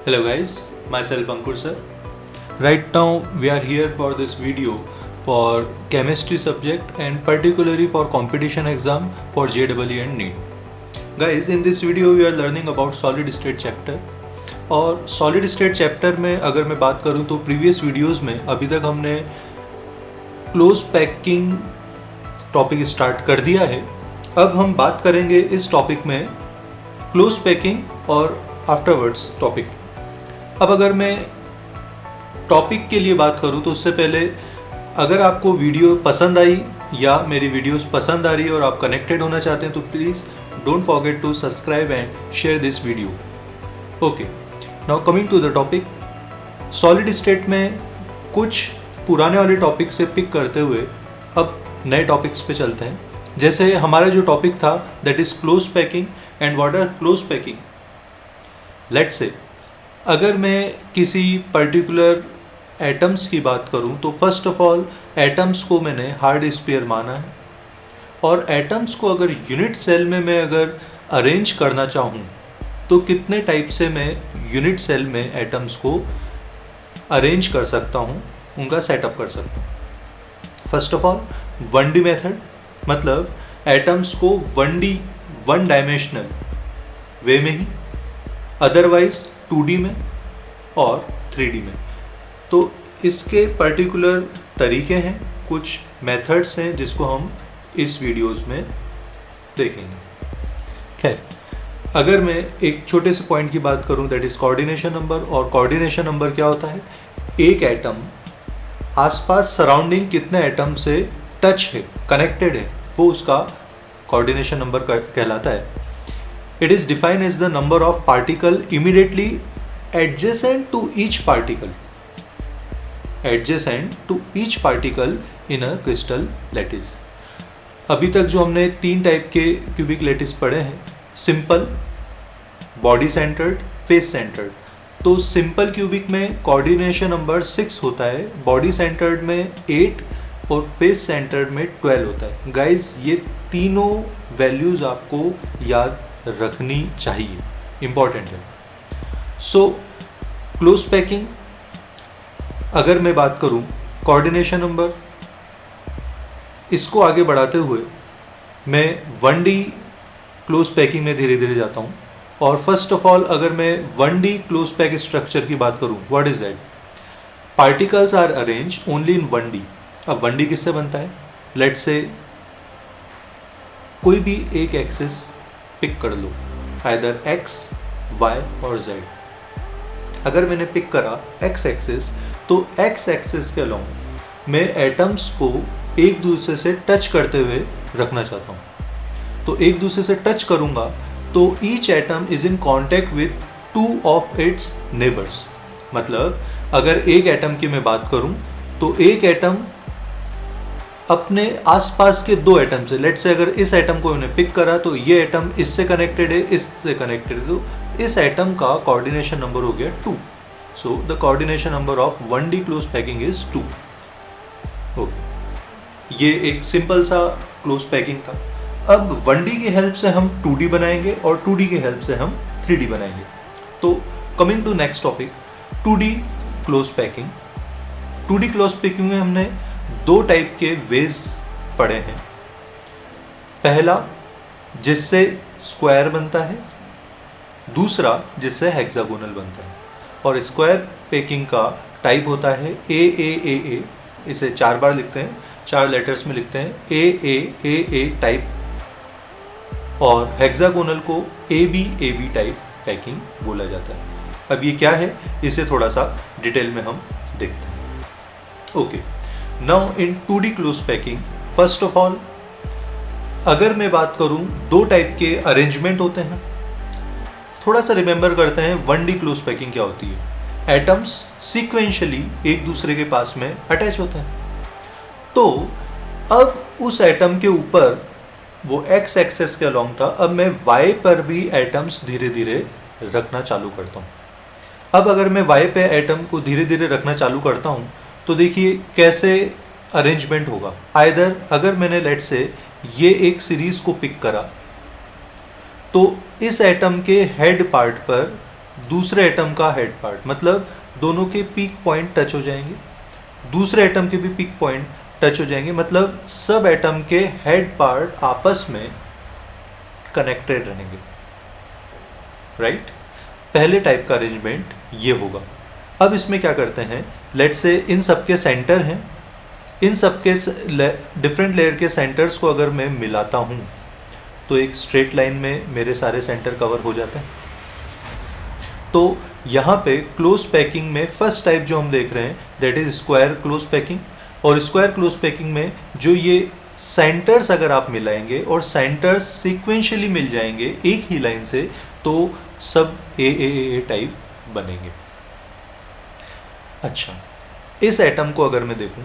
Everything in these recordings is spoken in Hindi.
Hello guys, myself Ankur sir. Right now we are here for this video for chemistry subject and particularly for competition exam for JEE and NEET. Guys, in this video we are learning about solid state chapter. और solid state chapter में अगर मैं बात करूँ तो previous videos में अभी तक हमने close packing टॉपिक स्टार्ट कर दिया है. अब हम बात करेंगे इस टॉपिक में क्लोज पैकिंग और आफ्टरवर्ड्स टॉपिक. अब अगर मैं टॉपिक के लिए बात करूं तो उससे पहले अगर आपको वीडियो पसंद आई या मेरी वीडियोस पसंद आ रही है और आप कनेक्टेड होना चाहते हैं तो please don't forget to subscribe and share this video. Okay, now coming to the topic. Solid state में कुछ पुराने वाले टॉपिक से पिक करते हुए अब नए टॉपिक्स पे चलते हैं. जैसे हमारा जो टॉपिक था that is close packing and what are close packing. Let's say अगर मैं किसी पर्टिकुलर एटम्स की बात करूं तो फर्स्ट ऑफ ऑल एटम्स को मैंने हार्ड स्फीयर माना है और एटम्स को अगर यूनिट सेल में मैं अगर अरेंज करना चाहूं तो कितने टाइप से मैं यूनिट सेल में एटम्स को अरेंज कर सकता हूं, उनका सेटअप कर सकता हूं. First of all 1D method, मतलब एटम्स को 1D वन डायमेंशनल वे में ही, अदरवाइज 2D में और 3D में. तो इसके पर्टिकुलर तरीके हैं, कुछ मेथड्स हैं जिसको हम इस वीडियोस में देखेंगे. खैर, अगर मैं एक छोटे से पॉइंट की बात करूं दैट इज कोऑर्डिनेशन नंबर. और कोऑर्डिनेशन नंबर क्या होता है? एक एटम आसपास सराउंडिंग कितने एटम से टच है, कनेक्टेड है, वो उसका कोऑर्डिनेशन नंबर कहलाता है. It is defined as the number of particle immediately adjacent to each particle, adjacent to each particle in a crystal lattice. अभी तक जो हमने 3 टाइप के क्यूबिक लैटिस पढ़े हैं, simple, body centred, face centred. तो सिंपल क्यूबिक में कोऑर्डिनेशन नंबर 6 होता है, बॉडी सेंटर्ड में 8 और फेस सेंटर्ड में 12 होता है. गाइज, ये तीनों वैल्यूज आपको याद रखनी चाहिए, इंपॉर्टेंट है. सो क्लोज पैकिंग अगर मैं बात करूं, कोऑर्डिनेशन नंबर, इसको आगे बढ़ाते हुए मैं 1D क्लोज पैकिंग में धीरे धीरे जाता हूं. और फर्स्ट ऑफ ऑल अगर मैं 1D क्लोज पैक स्ट्रक्चर की बात करूं, what is that? Particles are arrange only in 1D. अब 1D किससे बनता है? लेट्स से कोई भी एक एक्सिस पिक कर लो, आइदर x, y और z. अगर मैंने पिक करा x एक्सिस तो x एक्सिस के अलॉन्ग मैं एटम्स को एक दूसरे से टच करते हुए रखना चाहता हूँ. तो एक दूसरे से टच करूँगा तो each atom is in contact with 2 of its neighbours. मतलब अगर एक एटम की मैं बात करूँ तो एक एटम अपने आसपास के 2 एटम से, लेट्स से अगर इस एटम को मैंने पिक करा तो ये एटम इससे कनेक्टेड है, इससे कनेक्टेड है, तो इस एटम का कोऑर्डिनेशन नंबर हो गया 2. So the coordination number of 1D close packing is 2. Okay, ये एक सिंपल सा क्लोज पैकिंग था. अब 1D की हेल्प से हम 2D बनाएंगे और 2D की हेल्प से हम 3D बनाएंगे. तो coming to next topic, 2D close packing. 2D close packing में हमने 2 टाइप के वेज पढ़े हैं. पहला जिससे स्क्वायर बनता है, दूसरा जिससे हेक्सागोनल बनता है. और स्क्वायर पैकिंग का टाइप होता है AAAA. इसे 4 बार लिखते हैं, 4 लेटर्स में लिखते हैं, AAAA टाइप. और हेक्सागोनल को ABAB टाइप पैकिंग बोला जाता है. अब ये क्या है, इसे थोड़ा सा डिटेल में हम देखते हैं. Okay, now in 2D close packing, first of all अगर मैं बात करूं 2 टाइप के अरेंजमेंट होते हैं. थोड़ा सा रिमेंबर करते हैं 1D क्लोज पैकिंग क्या होती है. एटम्स सीक्वेंशियली एक दूसरे के पास में अटैच होते हैं. तो अब उस एटम के ऊपर वो x एक्सेस के अलॉन्ग था, अब मैं y पर भी एटम्स धीरे धीरे रखना चालू करता हूँ. अब अगर मैं y पे एटम को धीरे धीरे रखना चालू करता हूँ तो देखिए कैसे अरेंजमेंट होगा. आइदर अगर मैंने लेट्स से ये एक सीरीज को पिक करा तो इस एटम के हेड पार्ट पर दूसरे एटम का हेड पार्ट, मतलब दोनों के पीक पॉइंट टच हो जाएंगे, दूसरे एटम के भी पीक पॉइंट टच हो जाएंगे, मतलब सब एटम के हेड पार्ट आपस में कनेक्टेड रहेंगे, राइट। पहले टाइप का अरेंजमेंट ये होगा। अब इसमें क्या करते हैं, लेट्स से इन सब के सेंटर हैं, इन सब के डिफरेंट लेयर के सेंटर्स को अगर मैं मिलाता हूँ तो एक स्ट्रेट लाइन में मेरे सारे सेंटर कवर हो जाते हैं। तो यहाँ पे क्लोज पैकिंग में फर्स्ट टाइप जो हम देख रहे हैं that is square close packing, और स्क्वायर क्लोज पैकिंग में जो ये सेंटर्स अगर आप मिलाएंगे और सेंटर्स सीक्वेंशियली मिल जाएंगे एक ही लाइन से, तो सब ए टाइप बनेंगे। अच्छा, इस एटम को अगर मैं देखूं,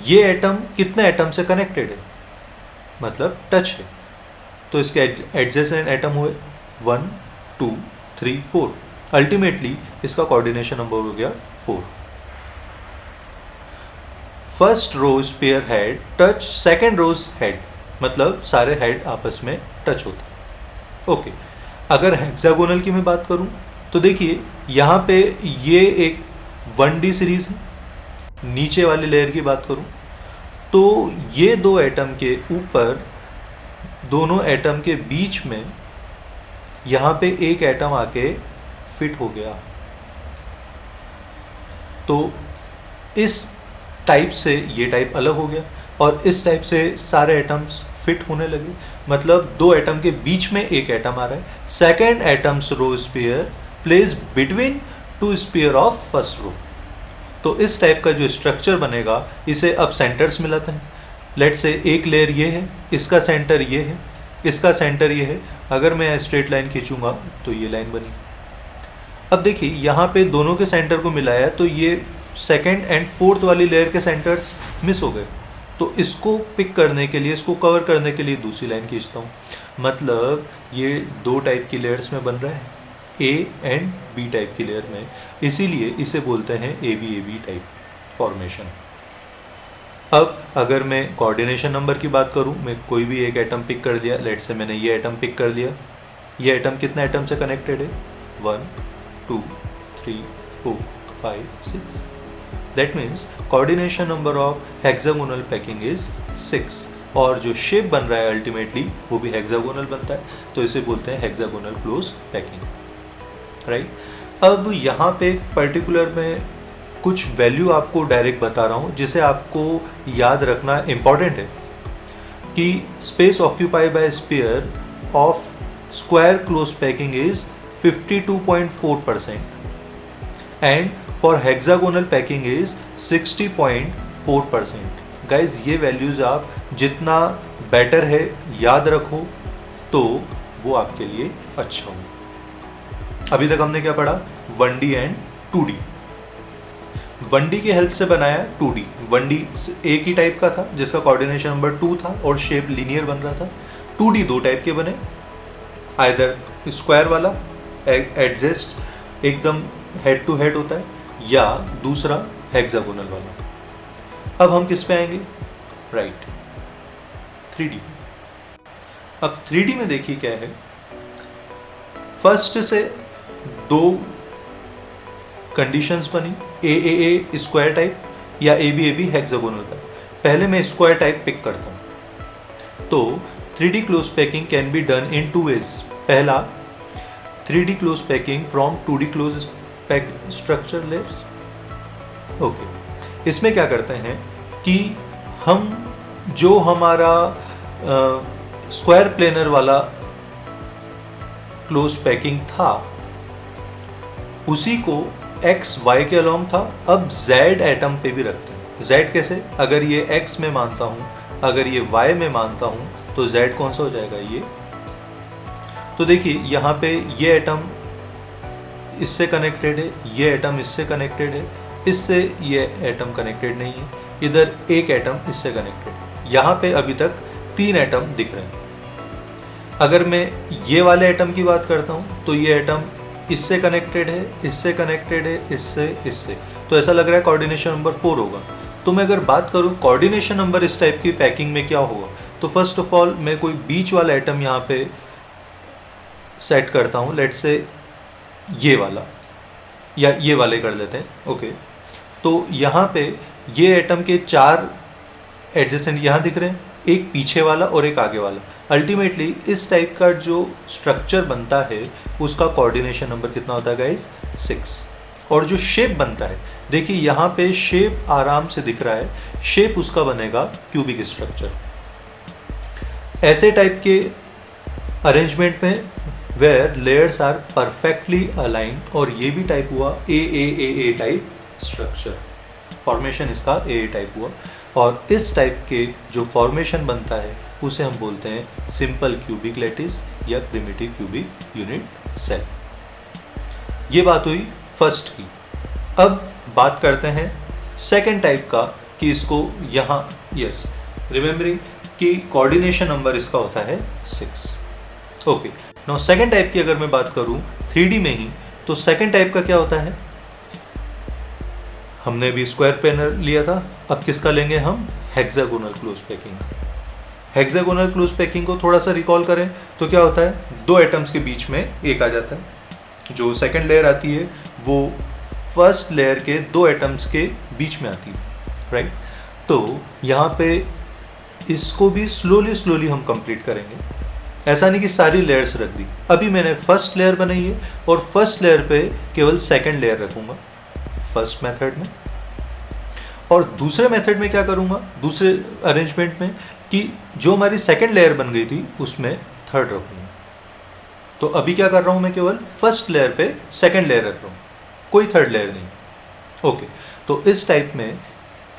ये एटम कितने एटम से कनेक्टेड है, मतलब टच है, तो इसके एडजेसेंट एटम हुए 1 2 3 4, अल्टीमेटली इसका कोऑर्डिनेशन नंबर हो गया 4। First row sphere head touch second rows head, मतलब सारे हेड आपस में टच होते। ओके, अगर हेक्सागोनल की मैं बात करूं तो देखिए यहाँ पे ये एक 1D सीरीज है। नीचे वाली लेयर की बात करूं तो ये दो एटम के ऊपर, दोनों एटम के बीच में यहाँ पे एक एटम आके फिट हो गया, तो इस टाइप से ये टाइप अलग हो गया और इस टाइप से सारे एटम्स फिट होने लगे, मतलब दो एटम के बीच में एक एटम आ रहा है। Second atoms row sphere place between two sphere of first row, तो इस टाइप का जो स्ट्रक्चर बनेगा इसे अब सेंटर्स मिलाते हैं। लेट से एक लेयर ये है, इसका सेंटर ये है, इसका सेंटर ये है, अगर मैं स्ट्रेट लाइन खींचूंगा तो ये लाइन बनी। अब देखिए यहाँ पे दोनों के सेंटर को मिलाया तो ये सेकेंड एंड फोर्थ वाली लेयर के सेंटर्स मिस हो गए, तो इसको पिक करने के लिए, इसको कवर करने के लिए दूसरी लाइन खींचता हूँ, मतलब ये दो टाइप की लेयर्स में बन रहा है, ए एंड बी टाइप की लेयर में, इसीलिए इसे बोलते हैं ए बी टाइप फॉर्मेशन। अब अगर मैं कोऑर्डिनेशन नंबर की बात करूं, मैं कोई भी एक एटम पिक कर दिया, लेट से मैंने ये एटम पिक कर लिया, ये एटम कितने एटम से कनेक्टेड है, 1 2 3 4 5 6, that means coordination number of hexagonal packing is 6, और जो शेप बन रहा है अल्टीमेटली वो भी हेक्सागोनल बनता है, तो इसे बोलते हैं हेक्सागोनल क्लोज पैकिंग, राइट। अब यहाँ पे पर्टिकुलर में कुछ वैल्यू आपको डायरेक्ट बता रहा हूँ जिसे आपको याद रखना इम्पॉर्टेंट है कि space occupy by sphere of square close packing is 52.4% and for hexagonal packing is 60.4%। Guys ये वैल्यूज आप जितना बेटर है याद रखो तो वो आपके लिए अच्छा हो। अभी तक हमने क्या पढ़ा, 1D एंड 2D। 1D की हेल्प से बनाया 2D। 1D एक ही टाइप का था जिसका कोऑर्डिनेशन नंबर 2 था और शेप लीनियर बन रहा था। 2D दो टाइप के बने, आइदर स्क्वायर वाला एडजस्ट एकदम हेड टू हेड होता है, या दूसरा हेक्सागोनल वाला। अब हम किस पे आएंगे, राइट, 3D। अब 3D में देखिए क्या है, फर्स्ट से दो कंडीशंस बनी, ए स्क्वायर टाइप या ए बी हेक्सागोनल टाइप। पहले मैं स्क्वायर टाइप पिक करता हूँ, तो 3D close packing can be done in 2 ways। पहला 3D close packing from 2D close pack structure layers. Okay, इसमें क्या करते हैं कि हम जो हमारा स्क्वायर प्लेनर वाला क्लोज पैकिंग था उसी को x y के अलोंग था, अब z एटम पे भी रखते हैं। z कैसे, अगर ये x में मानता हूँ, अगर ये y में मानता हूँ, तो z कौन सा हो जाएगा, ये। तो देखिए यहाँ पे ये एटम इससे कनेक्टेड है, ये एटम इससे कनेक्टेड है, इससे ये एटम कनेक्टेड नहीं है, इधर एक एटम इससे कनेक्टेड है। यहाँ पे अभी तक 3 एटम दिख रहे हैं। अगर मैं ये वाले एटम की बात करता हूँ तो ये एटम इससे कनेक्टेड है, इससे कनेक्टेड है, इससे, तो ऐसा लग रहा है कोऑर्डिनेशन नंबर 4 होगा। तो मैं अगर बात करूँ कोऑर्डिनेशन नंबर इस टाइप की पैकिंग में क्या होगा, तो फर्स्ट ऑफ ऑल मैं कोई बीच वाला एटम यहाँ पे सेट करता हूँ। लेट्स से ये वाला या ये वाले कर लेते हैं, ओके। तो यहाँ पे ये एटम के 4 एडजेसेंट यहाँ दिख रहे हैं, एक पीछे वाला और एक आगे वाला। अल्टीमेटली इस टाइप का जो स्ट्रक्चर बनता है उसका कोऑर्डिनेशन नंबर कितना होता है गाइस? 6। और जो शेप बनता है, देखिए यहाँ पे शेप आराम से दिख रहा है, शेप उसका बनेगा क्यूबिक स्ट्रक्चर। ऐसे टाइप के अरेंजमेंट में where layers are perfectly align, और ये भी टाइप हुआ ए टाइप स्ट्रक्चर, फॉर्मेशन इसका ए टाइप हुआ। और इस टाइप के जो फॉर्मेशन बनता है उसे हम बोलते हैं सिंपल क्यूबिक लैटिस या प्रिमिटिव क्यूबिक यूनिट सेल। ये बात हुई फर्स्ट की। अब बात करते हैं सेकेंड टाइप का, कि इसको यहाँ यस रिमेम्बरिंग कि कोऑर्डिनेशन नंबर इसका होता है 6, ओके। नाउ सेकेंड टाइप की अगर मैं बात करूँ 3D में ही, तो सेकेंड टाइप का क्या होता है? हमने भी स्क्वायर पैनल लिया था, अब किसका लेंगे हम? Hexagonal close packing. Hexagonal close packing को थोड़ा सा रिकॉल करें तो क्या होता है? 2 एटम्स के बीच में एक आ जाता है। जो सेकंड लेयर आती है वो फर्स्ट लेयर के 2 एटम्स के बीच में आती है, राइट। तो यहाँ पे इसको भी स्लोली हम कंप्लीट करेंगे। ऐसा नहीं कि सारी लेयर्स रख दी, अभी मैंने फर्स्ट लेयर बनाई है और फर्स्ट लेयर पे केवल सेकंड लेयर रखूंगा फर्स्ट मेथड में, और दूसरे मेथड में क्या करूंगा, दूसरे अरेंजमेंट में, कि जो हमारी सेकंड लेयर बन गई थी उसमें थर्ड रखूंगा। तो अभी क्या कर रहा हूं मैं? केवल फर्स्ट लेयर पे सेकंड लेयर रख रहा हूं, कोई थर्ड लेयर नहीं, ओके। तो इस टाइप में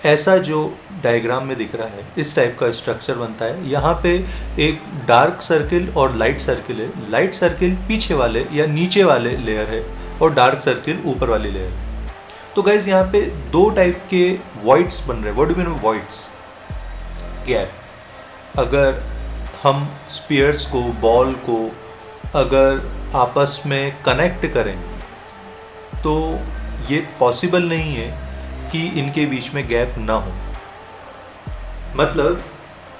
ऐसा जो डायग्राम में दिख रहा है, इस टाइप का स्ट्रक्चर बनता है। यहाँ पे एक डार्क सर्किल और लाइट सर्किल है। लाइट सर्किल पीछे वाले या नीचे वाले लेयर है और डार्क सर्किल ऊपर वाली लेयर है। तो गाइज यहाँ पे 2 टाइप के वॉइड्स बन रहे हैं। What do mean voids? Gap. अगर हम स्पीयर्स को, बॉल को अगर आपस में कनेक्ट करें तो ये पॉसिबल नहीं है कि इनके बीच में गैप ना हो। मतलब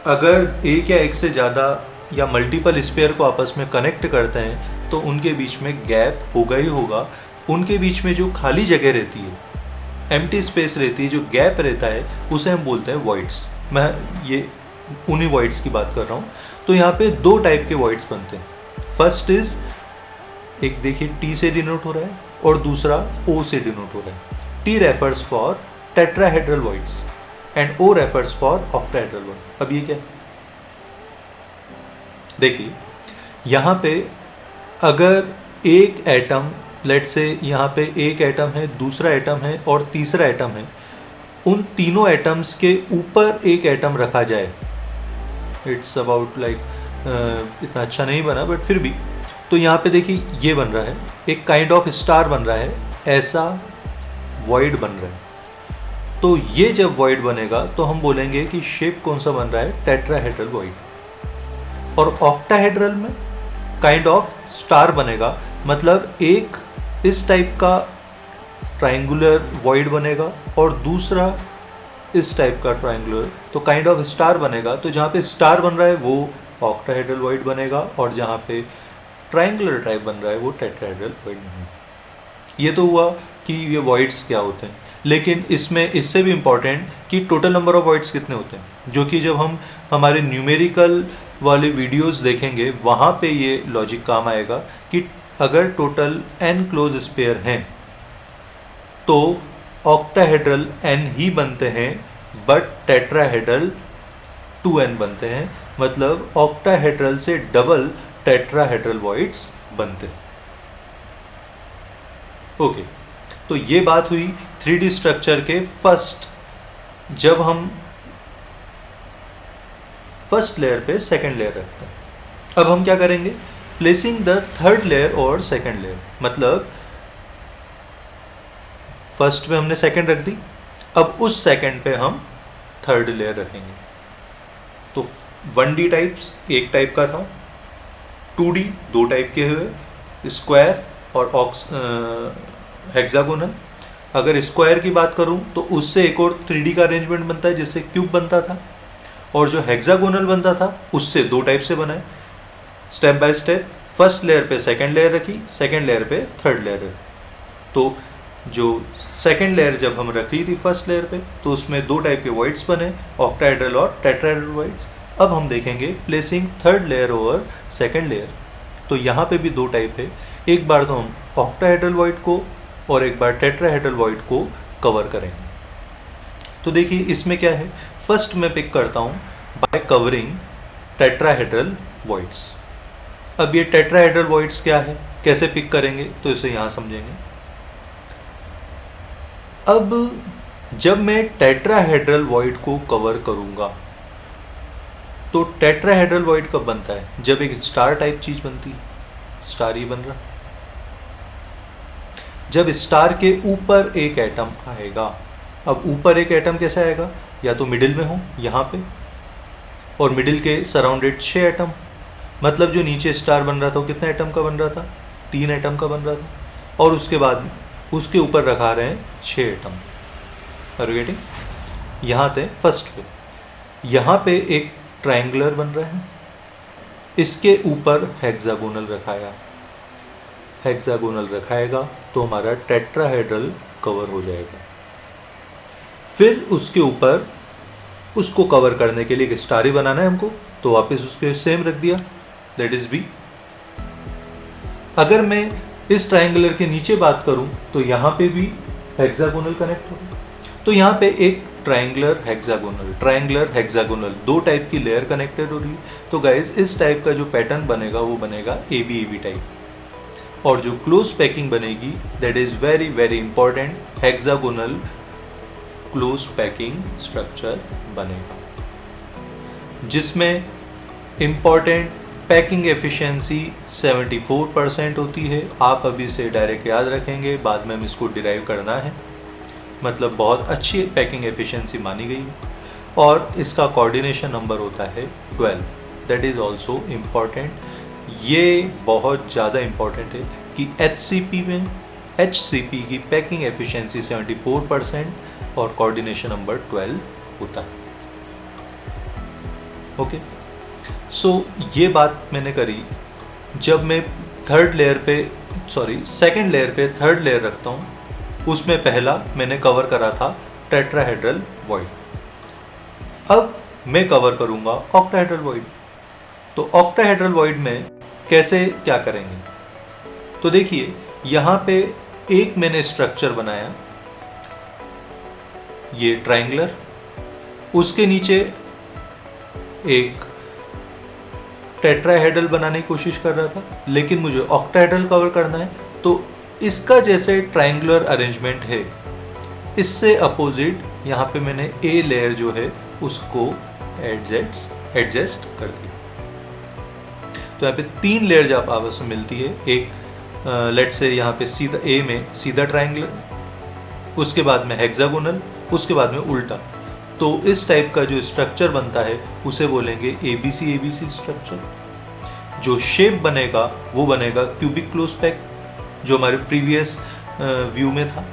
अगर एक या एक से ज़्यादा या मल्टीपल स्पेयर को आपस में कनेक्ट करते हैं तो उनके बीच में गैप होगा ही होगा। उनके बीच में जो खाली जगह रहती है, एम्प्टी स्पेस रहती है, जो गैप रहता है, उसे हम बोलते हैं वॉइड्स। मैं ये उन्हीं वॉइड्स की बात कर रहा हूँ। तो यहाँ पे 2 टाइप के वॉइड्स बनते हैं। फर्स्ट इज, एक देखिए टी से डिनोट हो रहा है और दूसरा ओ से डिनोट हो रहा है। T refers for tetrahedral voids and O refers for octahedral void. अब ये क्या है? देखिए यहाँ पे अगर एक एटम, लेट्स से यहाँ पे एक एटम है, दूसरा एटम है और तीसरा एटम है, उन तीनों एटम्स के ऊपर एक एटम रखा जाए, इट्स अबाउट लाइक इतना अच्छा नहीं बना बट फिर भी, तो यहाँ पे देखिए ये बन रहा है, एक काइंड ऑफ स्टार बन रहा है, ऐसा वॉइड बन रहा है। तो ये जब वॉइड बनेगा तो हम बोलेंगे कि शेप कौन सा बन रहा है? Tetrahedral void. और ऑक्टाहेड्रल में काइंड ऑफ स्टार बनेगा, मतलब एक इस टाइप का ट्रायंगुलर वॉइड बनेगा और दूसरा इस टाइप का ट्रायंगुलर, तो काइंड ऑफ स्टार बनेगा। तो जहाँ पे स्टार बन रहा है वो ऑक्टाहेड्रल वॉइड बनेगा और जहाँ पे ट्रायंगुलर टाइप बन रहा है वो टेट्राहेड्रल वॉइड बनेगा। ये तो हुआ कि ये वॉइड्स क्या होते हैं, लेकिन इसमें इससे भी इम्पॉर्टेंट कि टोटल नंबर ऑफ वॉइड्स कितने होते हैं, जो कि जब हम हमारे न्यूमेरिकल वाले वीडियोस देखेंगे वहाँ पे ये लॉजिक काम आएगा कि अगर टोटल n क्लोज स्पेयर हैं तो ऑक्टाहेड्रल n ही बनते हैं बट टेट्राहेड्रल 2n बनते हैं, मतलब ऑक्टाहेड्रल से डबल टेट्राहेड्रल वॉइड्स बनते हैं। ओके, तो ये बात हुई 3D स्ट्रक्चर के फर्स्ट, जब हम फर्स्ट लेयर पे सेकंड लेयर रखते हैं। अब हम क्या करेंगे? प्लेसिंग द थर्ड लेयर और सेकंड लेयर, मतलब फर्स्ट पे हमने सेकंड रख दी, अब उस सेकंड पे हम थर्ड लेयर रखेंगे। तो 1D टाइप्स एक टाइप का था, 2D 2 टाइप के हुए, स्क्वायर और हेक्सागोनल। अगर स्क्वायर की बात करूं तो उससे एक और 3D का अरेंजमेंट बनता है जिससे क्यूब बनता था, और जो हेक्सागोनल बनता था उससे 2 टाइप से बना है। Step by step first layer पे सेकंड लेयर रखी, सेकंड लेयर पे थर्ड लेयर रखी। तो जो सेकंड लेयर जब हम रखी थी फर्स्ट लेयर पे, तो उसमें दो टाइप के वॉइड्स बने, ऑक्टाहेड्रल और टेट्राहेड्रल वॉइड्स। अब हम देखेंगे placing third layer over second layer. तो यहाँ पे भी दो टाइप है, एक बार तो हम ऑक्टाहेड्रल वॉइड को और एक बार टेट्राहेड्रल वॉइड को कवर करेंगे। तो देखिए इसमें क्या है, फर्स्ट मैं पिक करता हूँ बाय कवरिंग टेट्राहेड्रल वॉइड्स। अब ये टेट्राहेड्रल वॉइड्स क्या है, कैसे पिक करेंगे, तो इसे यहाँ समझेंगे। अब जब मैं टेट्राहेड्रल वॉइड को कवर करूंगा, तो टेट्राहेड्रल वॉइड कब बनता है, जब एक स्टार टाइप चीज बनती है। स्टार ही बन रहा, जब स्टार के ऊपर एक एटम आएगा। अब ऊपर एक एटम कैसे आएगा, या तो मिडिल में हो यहाँ पे, और मिडिल के सराउंडेड 6 एटम, मतलब जो नीचे स्टार बन रहा था वो कितने एटम का बन रहा था, 3 एटम का बन रहा था, और उसके बाद उसके ऊपर रखा रहे हैं 6 एटम। Are you getting? यहाँ थे फर्स्ट पे, यहाँ पे एक ट्रायंगुलर बन रहा है, इसके ऊपर हेक्सागोनल रखाया, हेक्सागोनल रखाएगा तो हमारा टेट्राहेड्रल कवर हो जाएगा। फिर उसके ऊपर उसको कवर करने के लिए एक स्टार ही बनाना है हमको, तो वापस उसके सेम रख दिया, दैट इज बी। अगर मैं इस ट्रायंगुलर के नीचे बात करूं तो यहाँ पे भी हेक्सागोनल कनेक्ट होगा। तो यहाँ पे एक ट्रायंगुलर हेक्सागोनल दो टाइप की लेयर कनेक्टेड हो रही है। तो गाइज इस टाइप का जो पैटर्न बनेगा वो बनेगा AB टाइप, और जो क्लोज पैकिंग बनेगी that is very very important, hexagonal close packing structure बनेगा, जिसमें इंपॉर्टेंट पैकिंग एफिशिएंसी 74% होती है। आप अभी से डायरेक्ट याद रखेंगे, बाद में हम इसको डिराइव करना है, मतलब बहुत अच्छी पैकिंग एफिशिएंसी मानी गई है। और इसका कोऑर्डिनेशन नंबर होता है 12, दैट इज़ ऑल्सो इम्पॉर्टेंट। ये बहुत ज़्यादा इम्पॉर्टेंट है कि HCP की पैकिंग एफिशिएंसी 74% और कोऑर्डिनेशन नंबर 12 होता है। ओके, सो ये बात मैंने करी। जब मैं सेकंड लेयर पे थर्ड लेयर रखता हूँ, उसमें पहला मैंने कवर करा था टेट्राहेड्रल वॉइड। अब मैं कवर करूँगा ऑक्टाहेड्रल वॉइड। तो ऑक्टाहेड्रल वॉइड में कैसे क्या करेंगे, तो देखिए यहाँ पे एक मैंने स्ट्रक्चर बनाया, ये ट्रायंगुलर, उसके नीचे एक टेट्राहेड्रल बनाने की कोशिश कर रहा था, लेकिन मुझे ऑक्टाहेड्रल कवर करना है। तो इसका जैसे ट्रायंगुलर अरेंजमेंट है, इससे अपोजिट यहाँ पे मैंने ए लेयर जो है उसको एडजस्ट कर दिया। तो यहाँ पे 3 लेयर जब आपस में मिलती है, एक लेट्स से यहाँ पे सीधा ए में सीधा ट्रायंगुलर, उसके बाद में हेक्सागोनल, उसके बाद में उल्टा। तो इस टाइप का जो स्ट्रक्चर बनता है उसे बोलेंगे ABC स्ट्रक्चर। जो शेप बनेगा वो बनेगा क्यूबिक क्लोज पैक, जो हमारे प्रीवियस व्यू में था,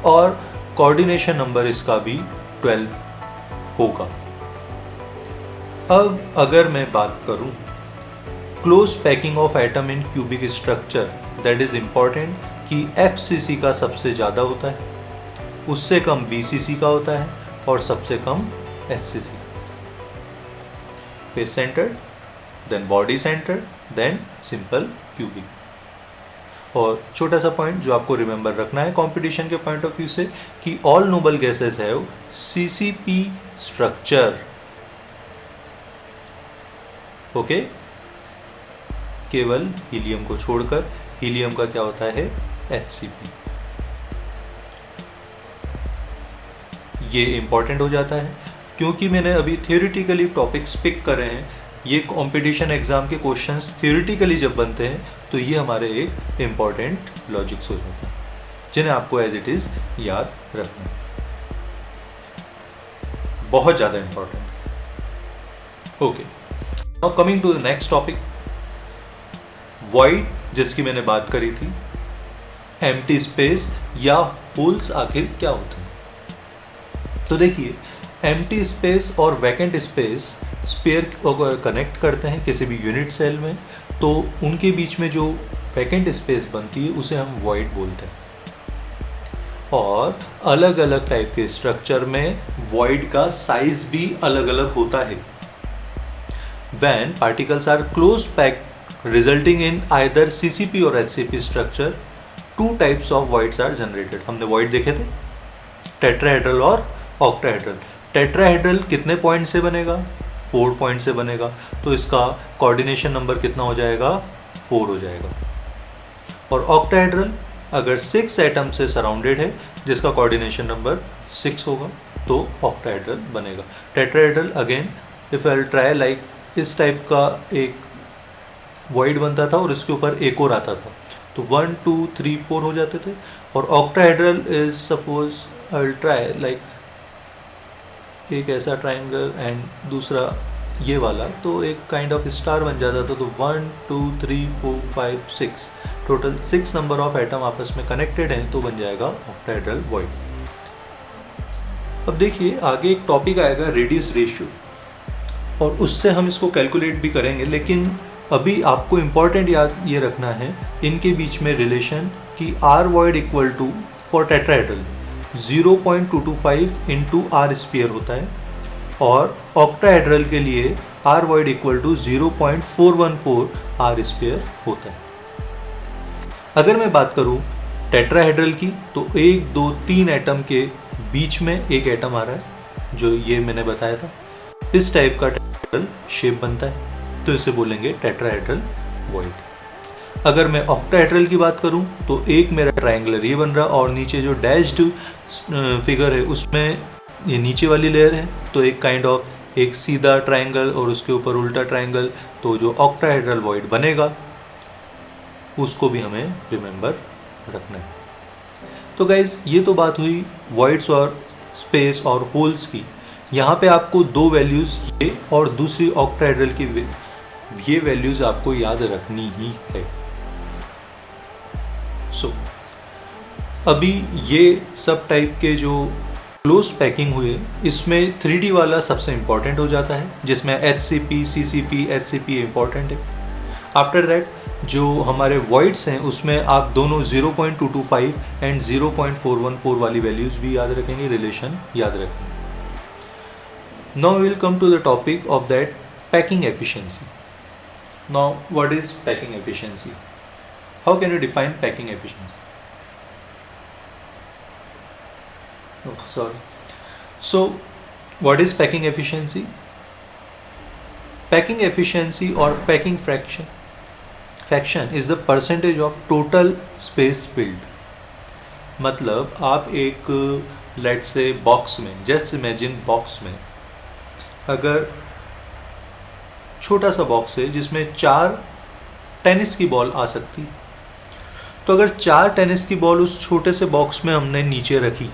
और कोऑर्डिनेशन नंबर इसका भी 12 होगा। अब अगर मैं बात करूं close packing of atom in cubic structure, that is important कि FCC का सबसे ज़्यादा होता है, उससे कम BCC का होता है, और सबसे कम SCC। Face centred, then body centred, then simple cubic. और छोटा सा पॉइंट जो आपको रिमेंबर रखना है कंपटीशन के पॉइंट ऑफ व्यू से, कि all noble gases have CCP structure. Okay, केवल हीलियम को छोड़कर, हीलियम का क्या होता है HCP। ये इंपॉर्टेंट हो जाता है क्योंकि मैंने अभी थियोरिटिकली टॉपिक्स पिक करे हैं। ये कंपटीशन एग्जाम के क्वेश्चंस थियोरिटिकली जब बनते हैं तो ये हमारे एक इम्पॉर्टेंट लॉजिक्स हो जाते हैं, जिन्हें आपको एज इट इज़ याद रखना है, बहुत ज़्यादा important. Okay, now coming to the next topic, void, जिसकी मैंने बात करी थी। एम्प्टी स्पेस या होल्स आखिर क्या होते हैं? तो देखिए, एम्प्टी स्पेस और वैकेंट स्पेस स्पेयर को कनेक्ट करते हैं किसी भी यूनिट सेल में, तो उनके बीच में जो वैकेंट स्पेस बनती है उसे हम वॉइड बोलते हैं। और अलग अलग टाइप के स्ट्रक्चर में वॉइड का साइज भी अलग अलग होता है। When particles are close packed resulting in either CCP और HCP structure, two types of voids are generated। हमने void देखे थे, टेट्राहेड्रल और ऑक्टाहेड्रल। टेट्राहेड्रल कितने पॉइंट से बनेगा? 4 पॉइंट से बनेगा, तो इसका कोऑर्डिनेशन नंबर कितना हो जाएगा? 4 हो जाएगा। और ऑक्टाहेड्रल अगर 6 एटम से सराउंडेड है जिसका कोऑर्डिनेशन नंबर 6 होगा तो ऑक्टाहेड्रल बनेगा। Tetrahedral again if I try like इस टाइप का एक वॉइड बनता था और इसके ऊपर एक और आता था, तो 1 2 3 4 हो जाते थे। और octahedral is suppose I will try like एक ऐसा ट्राइंगल एंड दूसरा ये वाला, तो एक काइंड ऑफ स्टार बन जाता था। तो 1 2 3 4 5 6 टोटल 6 नंबर ऑफ एटम आपस में कनेक्टेड हैं, तो बन जाएगा ऑक्टाहेड्रल वॉइड। अब देखिए आगे एक टॉपिक आएगा रेडियस रेशियो, और उससे हम इसको कैलकुलेट भी करेंगे, लेकिन अभी आपको इम्पॉर्टेंट याद ये रखना है इनके बीच में रिलेशन कि r void equal to for tetrahedral 0.225 into r square होता है, और ऑक्टाहेड्रल के लिए r void equal to 0.414 r square होता है। अगर मैं बात करूं टेट्राहेड्रल की, तो 1 2 3 एटम के बीच में एक एटम आ रहा है जो ये मैंने बताया था। इस टाइप का टेट्राहेड्रल शेप बनता है, तो इसे बोलेंगे टेट्राहेड्रल वॉइड। अगर मैं ऑक्टाहेड्रल की बात करूं तो एक मेरा ट्रायंगुलर ये बन रहा, और नीचे जो डैश्ड फिगर है उसमें ये नीचे वाली लेयर है, तो एक काइंड ऑफ एक सीधा ट्रायंगल और उसके ऊपर उल्टा ट्रायंगल, तो जो ऑक्टाहेड्रल वॉइड बनेगा उसको भी हमें रिमेंबर रखना है। तो गाइज ये तो बात हुई वॉइड्स और स्पेस और होल्स की। यहाँ पे आपको 2 वैल्यूज़ ये और दूसरी ऑक्टाहेड्रल की ये वैल्यूज़ आपको याद रखनी ही है। सो अभी ये सब टाइप के जो क्लोज पैकिंग हुए इसमें 3D वाला सबसे इम्पॉर्टेंट हो जाता है, जिसमें HCP, CCP, HCP इम्पॉर्टेंट है। आफ्टर दैट जो हमारे वॉइड्स हैं उसमें आप दोनों 0.225 एंड 0.414 वाली वैल्यूज़ भी याद रखेंगे, रिलेशन याद रखेंगे। Now we will come to the topic of that packing efficiency. Now what is packing efficiency? How can you define packing efficiency? Oh, sorry. So what is packing efficiency? Packing efficiency or packing fraction is the percentage of total space filled. मतलब आप एक let's say बॉक्स में, just imagine बॉक्स में अगर छोटा सा बॉक्स है जिसमें 4 टेनिस की बॉल आ सकती, तो अगर 4 टेनिस की बॉल उस छोटे से बॉक्स में हमने नीचे रखी,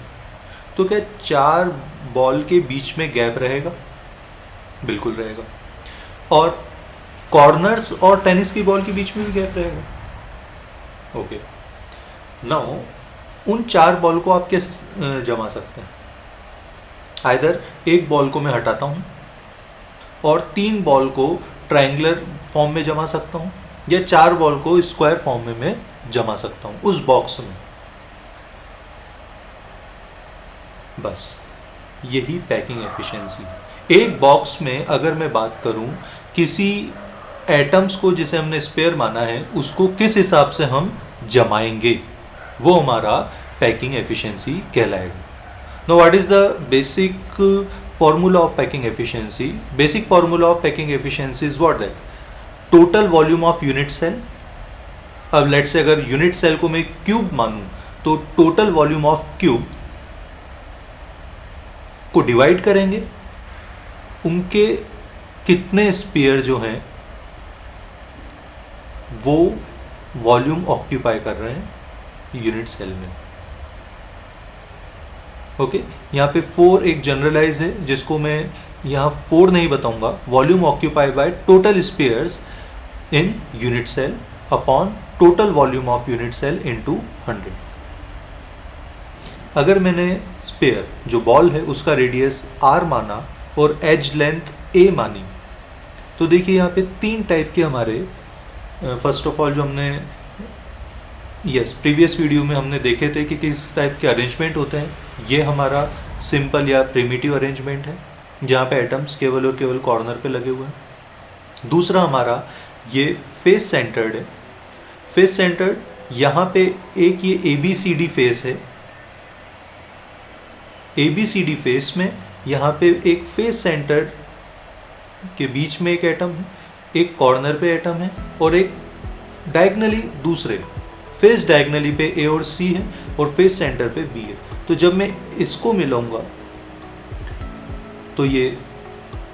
तो क्या 4 बॉल के बीच में गैप रहेगा? बिल्कुल रहेगा। और कॉर्नर्स और टेनिस की बॉल के बीच में भी गैप रहेगा। ओके, नाउ उन 4 बॉल को आप कैसे जमा सकते हैं? आइदर एक बॉल को मैं हटाता हूँ और 3 बॉल को ट्रायंगुलर फॉर्म में जमा सकता हूँ, या 4 बॉल को स्क्वायर फॉर्म में मैं जमा सकता हूँ उस बॉक्स में। बस यही पैकिंग एफिशिएंसी। एक बॉक्स में अगर मैं बात करूँ किसी एटम्स को जिसे हमने स्पेयर माना है उसको किस हिसाब से हम जमाएंगे, वो हमारा पैकिंग एफिशिएंसी कहलाएगा। Now what is the basic formula of packing efficiency? Basic formula of packing efficiency is what? That total volume of unit cell. अब लेट्स से अगर यूनिट सेल को मैं क्यूब मानूं, तो टोटल वॉल्यूम ऑफ क्यूब को डिवाइड करेंगे उनके कितने स्पेयर जो हैं वो वॉल्यूम ऑक्यूपाई कर रहे हैं यूनिट सेल में। ओके, यहाँ पे 4 एक जनरलाइज है जिसको मैं यहाँ 4 नहीं बताऊंगा। Volume occupy by total spheres in unit cell upon total volume of unit cell into 100। अगर मैंने स्पेयर जो बॉल है उसका रेडियस r माना और एज लेंथ a मानी, तो देखिए यहाँ पे 3 टाइप के हमारे फर्स्ट ऑफ ऑल जो हमने प्रीवियस वीडियो में हमने देखे थे कि किस टाइप के अरेंजमेंट होते हैं। ये हमारा सिंपल या प्रिमिटिव अरेंजमेंट है जहाँ पे एटम्स केवल और केवल कॉर्नर पे लगे हुए हैं। दूसरा हमारा ये फेस सेंटर्ड है। फेस सेंटर्ड, यहाँ पे एक ये ABCD फेस है। ABCD फेस में यहाँ पे एक फेस सेंटर के बीच में एक एटम है, एक कॉर्नर पे एटम है और एक डायगनली दूसरे फेस डायगनली पे A और C है और फेस सेंटर पे B है। तो जब मैं इसको मिलाऊंगा तो ये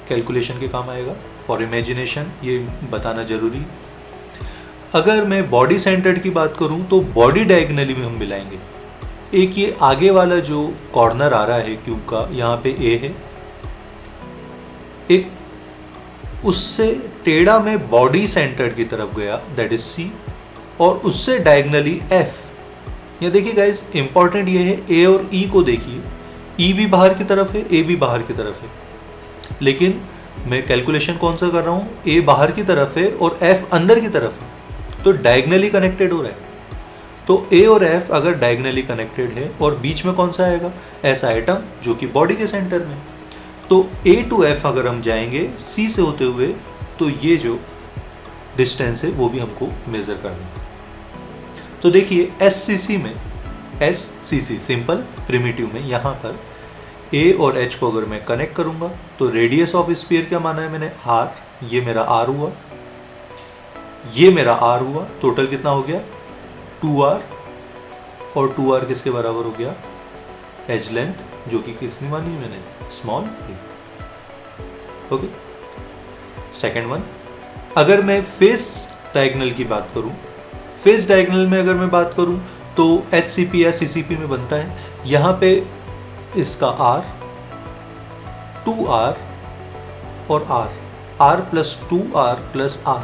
कैलकुलेशन के काम आएगा। फॉर इमेजिनेशन ये बताना जरूरी है। अगर मैं बॉडी सेंटर्ड की बात करूं तो बॉडी डायगनली में हम मिलाएंगे। एक ये आगे वाला जो कॉर्नर आ रहा है क्यूब का, यहाँ पे A है, एक उससे टेढ़ा में बॉडी सेंटर्ड की तरफ गया दैट इज C और उससे डायगनली F। ये देखिए गाइस, इंपॉर्टेंट ये है A और E को देखिए, E भी बाहर की तरफ है, A भी बाहर की तरफ है, लेकिन मैं कैलकुलेशन कौन सा कर रहा हूँ, A बाहर की तरफ है और F अंदर की तरफ है, तो डायगनली कनेक्टेड हो रहा है। तो A और F अगर डायगनली कनेक्टेड है और बीच में कौन सा आएगा, ऐसा आइटम जो कि बॉडी के सेंटर में। तो A to F अगर हम जाएंगे C से होते हुए तो ये जो डिस्टेंस है वो भी हमको मेजर करना है। तो देखिए SCC सिंपल प्रिमिटिव में यहाँ पर A और H को अगर मैं कनेक्ट करूँगा तो रेडियस ऑफ स्फीयर क्या माना है मैंने, R, ये मेरा R हुआ, ये मेरा R हुआ, टोटल कितना हो गया 2R, और 2R किसके बराबर हो गया, एज लेंथ, जो कि किसने मानी मैंने, small a। Okay, second one, अगर मैं फेस डायगोनल की बात करूं, फेस डायगोनल में अगर मैं बात करूं तो HCP या CCP में बनता है। यहाँ पे इसका R, 2R और R plus 2R plus R,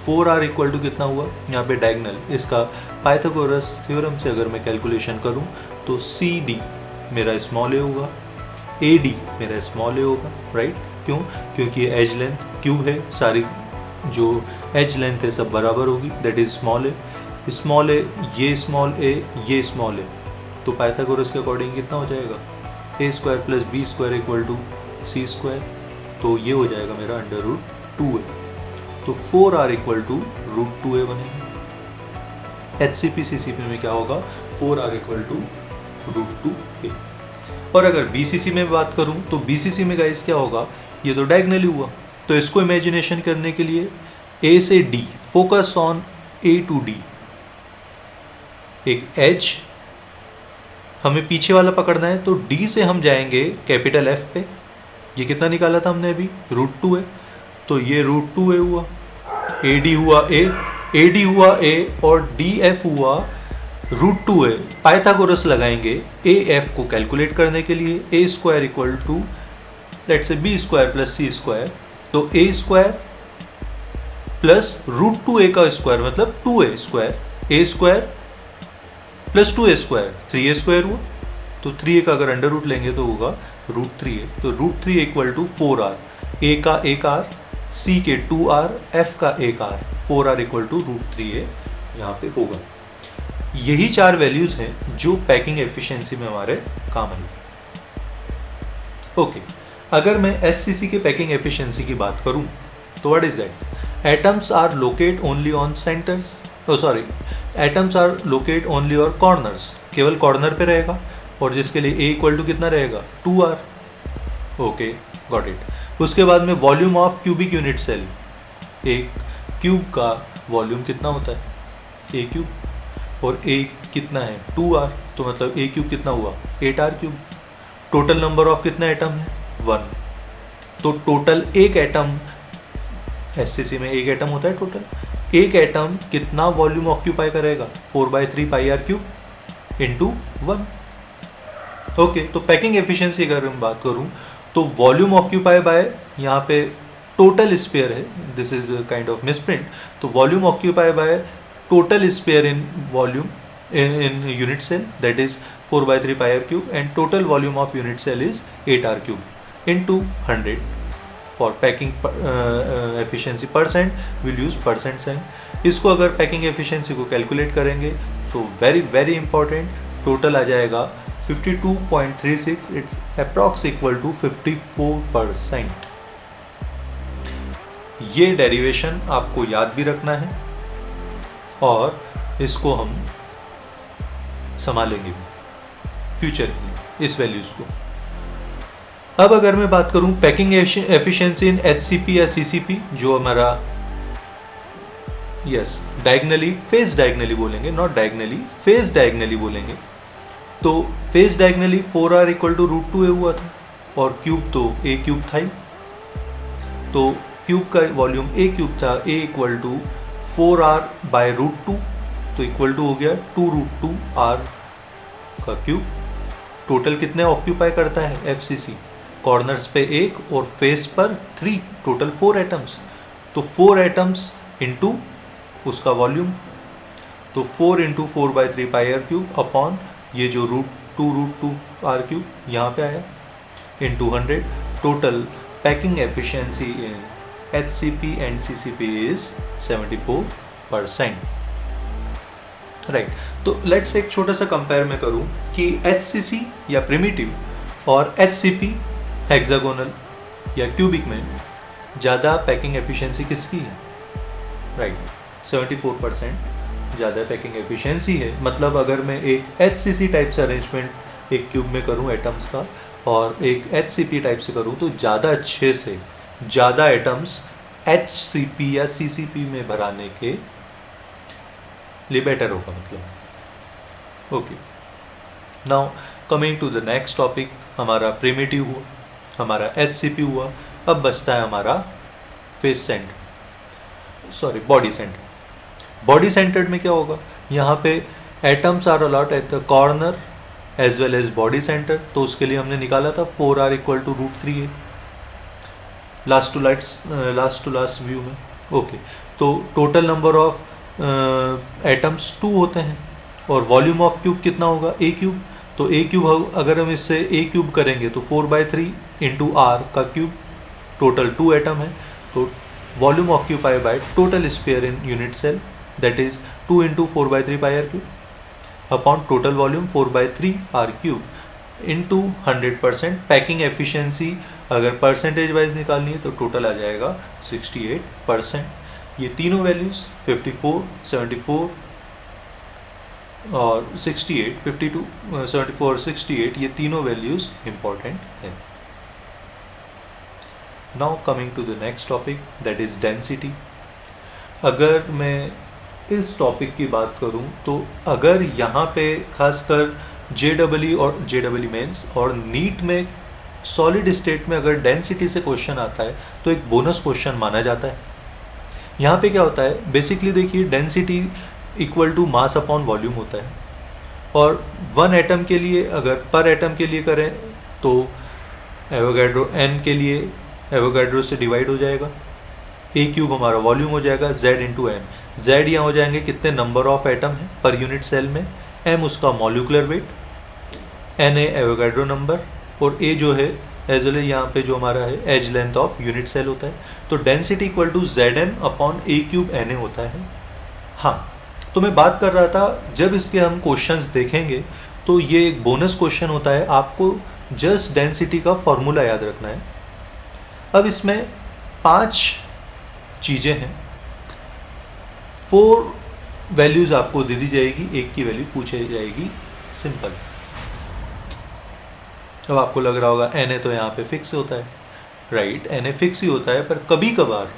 4R equal to कितना हुआ, यहाँ पे डायगोनल इसका पाइथागोरस थ्योरम से अगर मैं कैलकुलेशन करूं तो CD मेरा स्मॉल a होगा, AD मेरा स्मॉल a होगा, राइट। क्यों, क्योंकि ये एज लेंथ क्यूब है, सारी जो एज लेंथ है सब बराबर होगी, दैट इज स्मॉल a, ये स्मॉल a, ये स्मॉल a, तो पाइथागोरस के अकॉर्डिंग कितना हो जाएगा, a square plus b square equal to c square, तो ये हो जाएगा मेरा अंडर रूट 2a। तो 4R equal to root 2a बनेगा। HCP CCP में क्या होगा, 4R equal to root 2a। और अगर BCC में बात करूं तो BCC में गाइस क्या होगा, ये तो डायगोनली हुआ, तो इसको इमेजिनेशन करने के लिए A से D, focus on A to D, एक एज हमें पीछे वाला पकड़ना है, तो D से हम जाएंगे कैपिटल F पे, ये कितना निकाला था हमने अभी, रूट 2a, तो ये रूट 2a हुआ, AD हुआ A और DF हुआ रूट 2a। पाइथागोरस लगाएंगे AF को कैलकुलेट करने के लिए, A square equal to let's say B square plus C square, तो A square plus root 2a का स्क्वायर मतलब 2a square, A square plus 2a square 3a square हुआ, तो 3a का अगर अंडर रूट लेंगे तो होगा रूट 3a, तो root 3 equal to 4R, A का 1R, C के 2R, F का 1R, 4R equal to root 3a यहाँ पे होगा। यही चार वैल्यूज हैं जो पैकिंग एफिशिएंसी में हमारे काम आएंगे। ओके, अगर मैं SCC के पैकिंग एफिशिएंसी की बात करूं तो what is that, atoms are locate only on centres, atoms are locate only on corners, केवल कॉर्नर पे रहेगा, और जिसके लिए A इक्वल टू कितना रहेगा 2R। Okay, got it. उसके बाद में volume of cubic unit cell, एक क्यूब का वॉल्यूम कितना होता है, A क्यूब, और A कितना है 2R, तो मतलब A क्यूब कितना हुआ 8R cube. Total number of कितना एटम है 1, तो टोटल एक एटम, SCC में एक एटम होता है टोटल, एक एटम कितना वॉल्यूम ऑक्यूपाई करेगा 4/3 पाई आर क्यूब इंटू 1। ओके, तो पैकिंग एफिशिएंसी अगर मैं बात करूं तो वॉल्यूम ऑक्यूपाई बाय, यहाँ पे टोटल स्पेयर है, this is kind of misprint, तो volume occupy by total sphere in volume in unit cell, that is 4/3 pi r cube, and total volume of unit cell is 8R cube into 100, for packing efficiency percent will use percent sign. इसको अगर पैकिंग एफिशिएंसी को कैलकुलेट करेंगे so very very important, total आ जाएगा 52.36, इट्स अप्रॉक्स इक्वल टू 54%। ये डेरिवेशन आपको याद भी रखना है और इसको हम संभालेंगे फ्यूचर की इस वैल्यूज को। अब अगर मैं बात करूं पैकिंग एफिशिएंसी इन एचसीपी या सीसीपी, जो हमारा डायगनली फेज डायगनली बोलेंगे, नॉट डायगनली, फेज डायगनली बोलेंगे। तो phase diagonally 4r equal to √2a हुआ था और क्यूब तो a क्यूब था ही, तो क्यूब का वॉल्यूम a क्यूब था, a equal to 4r by √2, तो इक्वल टू हो गया 2√2r का क्यूब। टोटल कितने ऑक्यूपाई करता है FCC, कॉर्नर्स पे 1 और फेस पर 3, टोटल 4 एटम्स, तो 4 एटम्स इंटू उसका वॉल्यूम, तो 4 into 4/3 pi r cube upon ये जो √2 r क्यूब यहाँ पे आया into 100। Total packing efficiency in HCP and CCP is 74%। Right, तो लेट्स एक छोटा सा कंपेयर मैं करूँ कि HCC या प्रिमिटिव और HCP हेक्सागोनल या क्यूबिक में ज़्यादा पैकिंग एफिशिएंसी किसकी है। राइट, 74% ज़्यादा पैकिंग एफिशिएंसी है। मतलब अगर मैं एक HCC टाइप से अरेंजमेंट एक क्यूब में करूँ एटम्स का और एक HCP टाइप से करूँ तो ज़्यादा अच्छे से ज़्यादा एटम्स HCP या CCP में भराने के लिए बेटर होगा मतलब। Okay, now coming to the next topic, हमारा प्रिमिटिव हुआ, हमारा HCP हुआ, अब बचता है हमारा face centre, sorry body centre. Body centred में क्या होगा, यहाँ पे atoms are allot at the corner as well as body centre, तो उसके लिए हमने निकाला था 4r equal to √3a last to last view में। ओके, तो टोटल नंबर ऑफ एटम्स 2 होते हैं और वॉल्यूम ऑफ क्यूब कितना होगा a क्यूब, तो a क्यूब अगर हम इससे a क्यूब करेंगे तो 4/3 इंटू r का क्यूब, टोटल 2 एटम है, तो volume occupy by total sphere in unit cell that is 2 into 4/3 pi r cube upon total volume 4/3 r cube into 100%। Packing efficiency अगर परसेंटेज वाइज निकालनी है तो टोटल आ जाएगा 68%। ये तीनों वैल्यूज 54, 74 और 68, 52, 74 और 68, ये तीनों वैल्यूज इंपॉर्टेंट है। Now coming to the next topic that is density. अगर मैं इस टॉपिक की बात करूं तो अगर यहाँ पे खासकर JEE और JEE मेंस और नीट में सॉलिड स्टेट में अगर डेंसिटी से क्वेश्चन आता है तो एक बोनस क्वेश्चन माना जाता है। यहाँ पे क्या होता है, बेसिकली देखिए density equal to mass upon volume होता है और 1 एटम के लिए अगर पर एटम के लिए करें तो एवोगाड्रो n के लिए एवोगाड्रो से डिवाइड हो जाएगा, a क्यूब हमारा वॉल्यूम हो जाएगा, z इंटू m, z यहाँ हो जाएंगे कितने नंबर ऑफ एटम है पर यूनिट सेल में, m उसका मॉलिक्यूलर वेट, n है एवोगाड्रो नंबर और a जो है एज वेल यहाँ पे जो हमारा है edge length of unit cell होता है। तो density equal to Zm upon a cube Na होता है। हाँ, तो मैं बात कर रहा था जब इसके हम क्वेश्चंस देखेंगे तो ये एक बोनस क्वेश्चन होता है, आपको जस्ट डेंसिटी का फॉर्मूला याद रखना है। अब इसमें 5 चीज़ें हैं, 4 वैल्यूज़ आपको दे दी जाएगी, एक की वैल्यू पूछी जाएगी, सिंपल। अब आपको लग रहा होगा Na तो यहाँ पे फिक्स होता है, राइट, Na फिक्स ही होता है, पर कभी कभार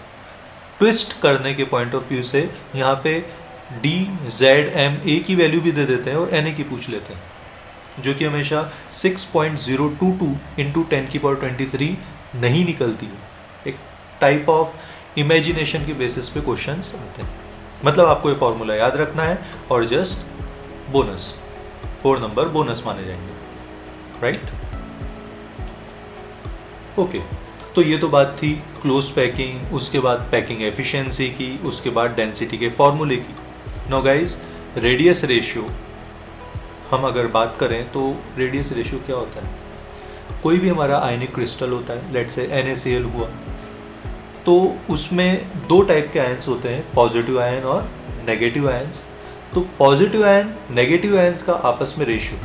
ट्विस्ट करने के पॉइंट ऑफ व्यू से यहाँ पे D, Z, M, A की वैल्यू भी दे देते हैं और Na की पूछ लेते हैं, जो कि हमेशा 6.022 इंटू 10⁻23 नहीं निकलती है। एक टाइप ऑफ इमेजिनेशन के बेसिस पे क्वेश्चंस आते हैं। मतलब आपको ये फॉर्मूला याद रखना है और जस्ट बोनस 4 नंबर बोनस माने जाएंगे, राइट। ओके, तो ये तो बात थी क्लोज पैकिंग, उसके बाद पैकिंग एफिशिएंसी की, उसके बाद डेंसिटी के फॉर्मूले की। नो गाइस, रेडियस रेशियो हम अगर बात करें तो रेडियस रेशियो क्या होता है, कोई भी हमारा आयनिक क्रिस्टल होता है, लेट्स से NaCl हुआ, तो उसमें दो टाइप के आयंस होते हैं, पॉजिटिव आयन और नेगेटिव आयंस। तो पॉजिटिव आयन नेगेटिव आयंस का आपस में रेशियो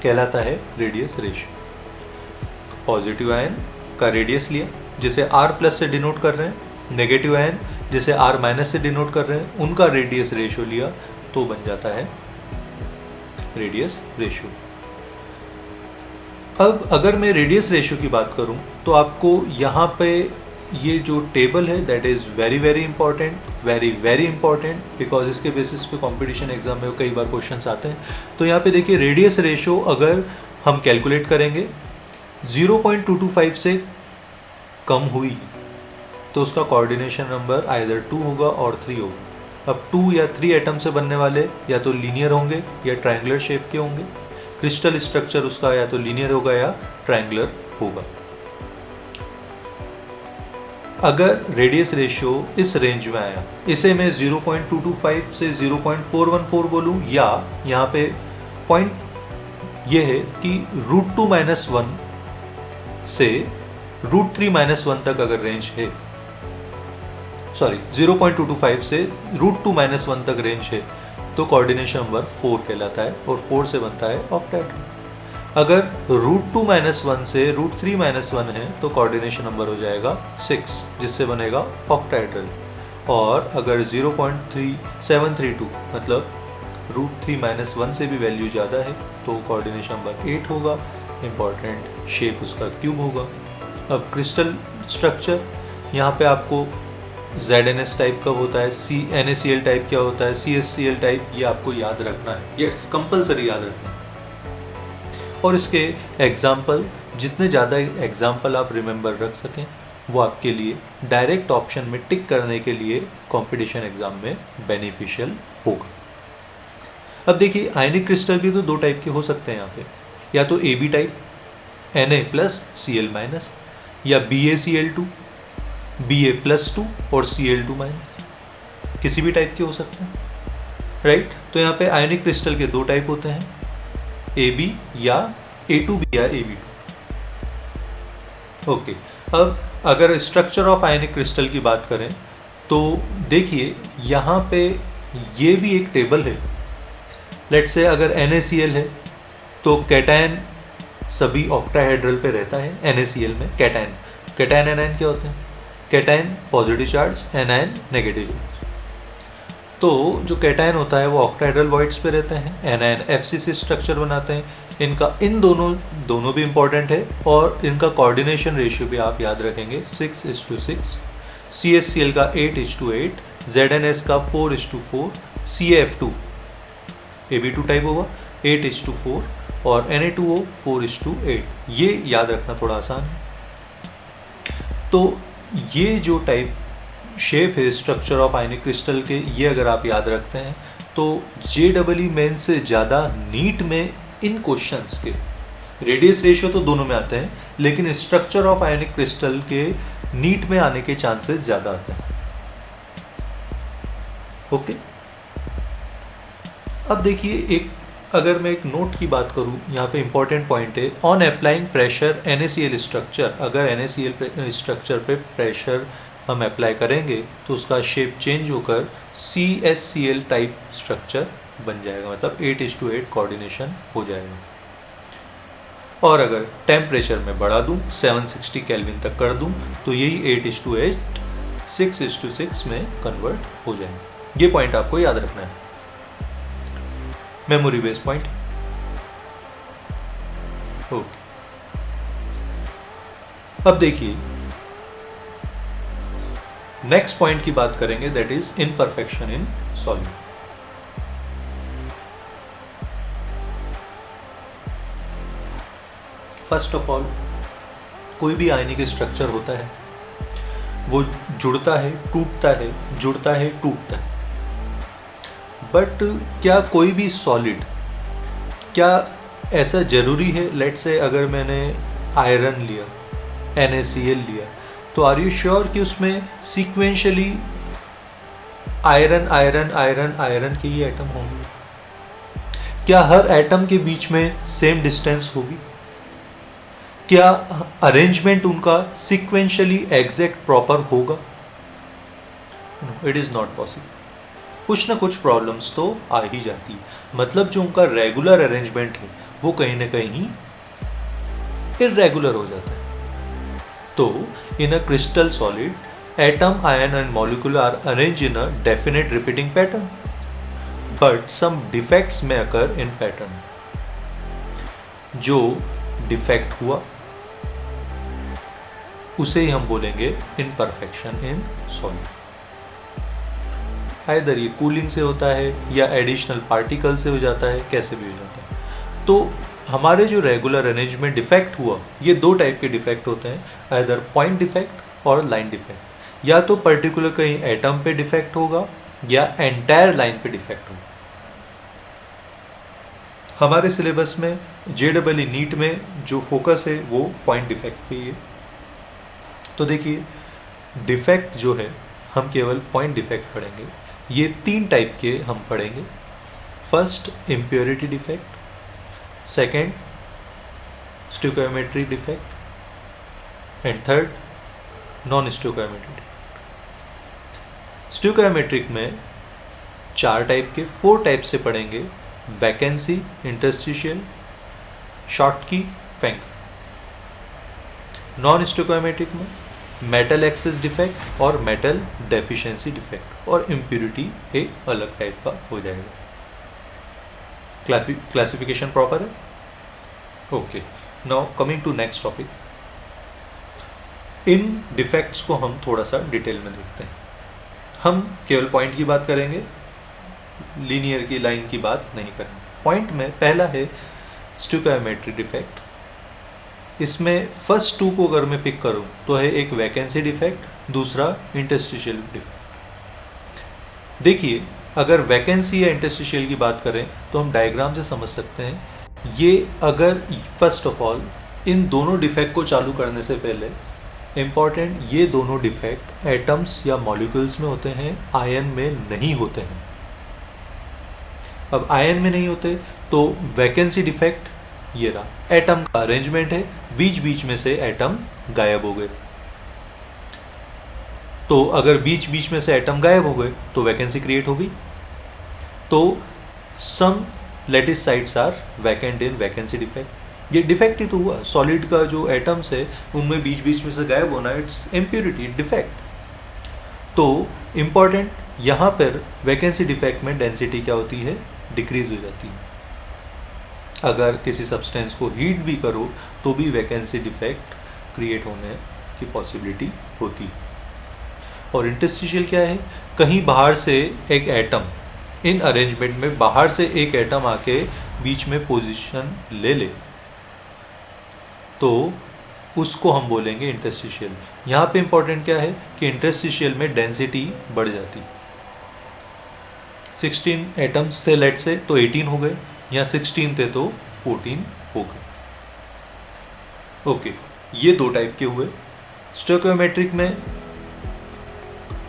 कहलाता है रेडियस रेशियो। पॉजिटिव आयन का रेडियस लिया जिसे R प्लस से डिनोट कर रहे हैं, नेगेटिव आयन जिसे R माइनस से डिनोट कर रहे हैं, उनका रेडियस रेशियो लिया तो बन जाता है रेडियस रेशियो। अब अगर मैं रेडियस रेशियो की बात करूं तो आपको यहाँ पे ये जो टेबल है that is very very important, very important, because इसके बेसिस पे कंपटीशन एग्जाम में कई बार क्वेश्चंस आते हैं। तो यहाँ पे देखिए रेडियस रेशियो अगर हम कैलकुलेट करेंगे 0.225 से कम हुई तो उसका कोऑर्डिनेशन नंबर आइदर 2 होगा और 3 होगा। अब 2 या 3 एटम से बनने वाले या तो लीनियर होंगे या ट्रायंगुलर शेप के होंगे। क्रिस्टल स्ट्रक्चर उसका या तो लीनियर होगा या ट्रायंगुलर होगा। अगर रेडियस रेशियो इस रेंज में आया, इसे मैं 0.225 से 0.414 बोलूँ, या यहाँ पे पॉइंट ये है कि √2-1 से √3-1 तक अगर रेंज है, सॉरी 0.225 से √2-1 तक रेंज है तो कोऑर्डिनेशन नंबर 4 कहलाता है और 4 से बनता है ऑक्टाहेड्रल। अगर √2-1 से √3-1 है तो कोऑर्डिनेशन नंबर हो जाएगा 6 जिससे बनेगा ऑक्टाहेड्रल। और अगर 0.3732 मतलब √3-1 से भी वैल्यू ज़्यादा है तो कोऑर्डिनेशन नंबर 8 होगा। इम्पॉर्टेंट शेप उसका क्यूब होगा। अब क्रिस्टल स्ट्रक्चर, यहाँ पे आपको ZnS टाइप कब होता है, NaCl टाइप क्या होता है, CsCl टाइप, ये आपको याद रखना है, ये कंपलसरी याद रखना है। और इसके एग्जाम्पल, जितने ज़्यादा एग्जाम्पल आप रिमेंबर रख सकें वो आपके लिए डायरेक्ट ऑप्शन में टिक करने के लिए कंपटीशन एग्जाम में बेनिफिशियल होगा। अब देखिए आयनिक क्रिस्टल भी तो दो टाइप के हो सकते हैं यहाँ पे, या तो AB टाइप Na+Cl- या BaCl2 Ba+2 और Cl2-, किसी भी टाइप के हो सकते हैं, राइट। तो यहाँ पे आयनिक क्रिस्टल के दो टाइप होते हैं, AB या A2B या AB2। ओके, अब अगर स्ट्रक्चर ऑफ आयनिक क्रिस्टल की बात करें तो देखिए यहाँ पे ये भी एक टेबल है। लेट्स से अगर NaCl है तो कैटायन सभी ऑक्टाहेड्रल पे रहता है। NaCl में कैटायन एनायन क्या होते हैं, cation positive charge, anion negative charge. तो जो कैटायन होता है वो ऑक्टाहेड्रल वॉइड्स पे रहते हैं, एनायन FCC स्ट्रक्चर बनाते हैं। इनका इन दोनों भी इंपॉर्टेंट है और इनका कोऑर्डिनेशन रेशियो भी आप याद रखेंगे 6:6, CsCl का 8:8, ZnS का 4:4, CaF2 AB2 टाइप होगा 8:4 और Na2O 4:8। ये याद रखना थोड़ा आसान है। तो ये जो टाइप शेप है स्ट्रक्चर ऑफ आयनिक क्रिस्टल के, ये अगर आप याद रखते हैं तो JEE मेन से ज़्यादा नीट में इन क्वेश्चंस के रेडियस रेशियो तो दोनों में आते हैं, लेकिन स्ट्रक्चर ऑफ आयनिक क्रिस्टल के नीट में आने के चांसेस ज़्यादा आते हैं। ओके, अब देखिए अगर मैं एक नोट की बात करूं, यहाँ पे इंपॉर्टेंट पॉइंट है, on applying pressure NaCl structure, अगर NaCl स्ट्रक्चर पे प्रेशर हम अप्लाई करेंगे तो उसका शेप चेंज होकर CsCl टाइप स्ट्रक्चर बन जाएगा, मतलब 8:8 कोऑर्डिनेशन हो जाएगा। और अगर टेम्परेचर में बढ़ा दूं 760 केल्विन तक कर दूं तो यही 8:8 6:6 में कन्वर्ट हो जाएगा। ये पॉइंट आपको याद रखना है, मेमोरी बेस पॉइंट। ओके, अब देखिए नेक्स्ट पॉइंट की बात करेंगे, that is imperfection in solid. First of all, कोई भी आयनिक स्ट्रक्चर होता है वो जुड़ता है, टूटता है, जुड़ता है, टूटता है। बट क्या कोई भी सॉलिड, क्या ऐसा जरूरी है, लेट्स से अगर मैंने आयरन लिया, NaCl लिया, तो आर यू श्योर कि उसमें sequentially iron iron iron iron के ही एटम होंगे? क्या हर एटम के बीच में सेम डिस्टेंस होगी? क्या अरेंजमेंट उनका सिक्वेंशियली एग्जैक्ट प्रॉपर होगा? No, it is not possible. कुछ ना कुछ प्रॉब्लम्स तो आ ही जाती है, मतलब जो उनका रेगुलर अरेंजमेंट है वो कहीं ना कहीं इरेगुलर हो जाता है। तो in a crystal solid, atom, ion and molecule are arranged in a definite repeating pattern, but some defects may occur in pattern. जो डिफेक्ट हुआ उसे ही हम बोलेंगे imperfection in solid. आइदर ये कूलिंग से होता है या एडिशनल पार्टिकल से हो जाता है, कैसे भी हो जाता है। तो हमारे जो रेगुलर अरेंजमेंट डिफेक्ट हुआ, ये दो टाइप के डिफेक्ट होते हैं, आइदर पॉइंट डिफेक्ट और लाइन डिफेक्ट। या तो पर्टिकुलर कहीं एटम पे डिफेक्ट होगा या एंटायर लाइन पे डिफेक्ट होगा। हमारे सिलेबस में JEE नीट में जो फोकस है वो पॉइंट डिफेक्ट पे है। तो देखिए, डिफेक्ट जो है हम केवल पॉइंट डिफेक्ट पढ़ेंगे। ये 3 टाइप के हम पढ़ेंगे। First, impurity defect, second, stoichiometric defect and third, non stoichiometric. Stoichiometric में 4 टाइप के 4 टाइप से पढ़ेंगे: vacancy, interstitial, Schottky, Frenkel. Non stoichiometric में मेटल एक्सेस डिफेक्ट और मेटल डेफिशिएंसी डिफेक्ट और इम्प्योरिटी एक अलग टाइप का हो जाएगा। क्लासिफिकेशन प्रॉपर है? Okay, now coming to next topic. इन डिफेक्ट्स को हम थोड़ा सा डिटेल में देखते हैं। हम केवल पॉइंट की बात करेंगे, लीनियर की लाइन की बात नहीं करेंगे। पॉइंट में पहला है स्टोइकियोमेट्रिक डिफेक्ट। इसमें फर्स्ट 2 को अगर मैं पिक करूं तो है एक वैकेंसी डिफेक्ट, दूसरा इंटरस्टिशियल डिफेक्ट। देखिए, अगर वैकेंसी या इंटरस्टिशियल की बात करें तो हम डायग्राम से समझ सकते हैं। ये अगर फर्स्ट ऑफ ऑल इन दोनों डिफेक्ट को चालू करने से पहले इम्पॉर्टेंट, ये दोनों डिफेक्ट एटम्स या मॉलिक्यूल्स में होते हैं, आयन में नहीं होते हैं। अब आयन में नहीं होते तो वैकेंसी डिफेक्ट ये रहा, एटम का अरेंजमेंट है, बीच बीच में से एटम गायब हो गए। तो अगर बीच बीच में से एटम गायब हो गए तो वैकेंसी क्रिएट होगी। तो some lattice sites are vacant in vacancy defect. ये डिफेक्ट ही तो हुआ, सॉलिड का जो एटम्स है उनमें बीच बीच में से गायब होना, इट्स इम्प्योरिटी, डिफेक्ट। तो इम्पॉर्टेंट, यहाँ पर वैकेंसी डिफेक्ट में डेंसिटी क्या होती है? डिक्रीज हो जाती है। अगर किसी सब्सटेंस को हीट भी करो तो भी वैकेंसी डिफेक्ट क्रिएट होने की पॉसिबिलिटी होती है। और इंटरस्टिशियल क्या है? कहीं बाहर से एक एटम, इन अरेंजमेंट में बाहर से एक एटम आके बीच में पोजीशन ले ले तो उसको हम बोलेंगे इंटरस्टिशियल। यहाँ पे इंपॉर्टेंट क्या है कि इंटरस्टिशियल में डेंसिटी बढ़ जाती। 16 एटम्स थे लेट से, तो 18 हो गए, या 16 थे तो 14 हो गए। ओके, ये 2 टाइप के हुए। स्टोइकियोमेट्रिक में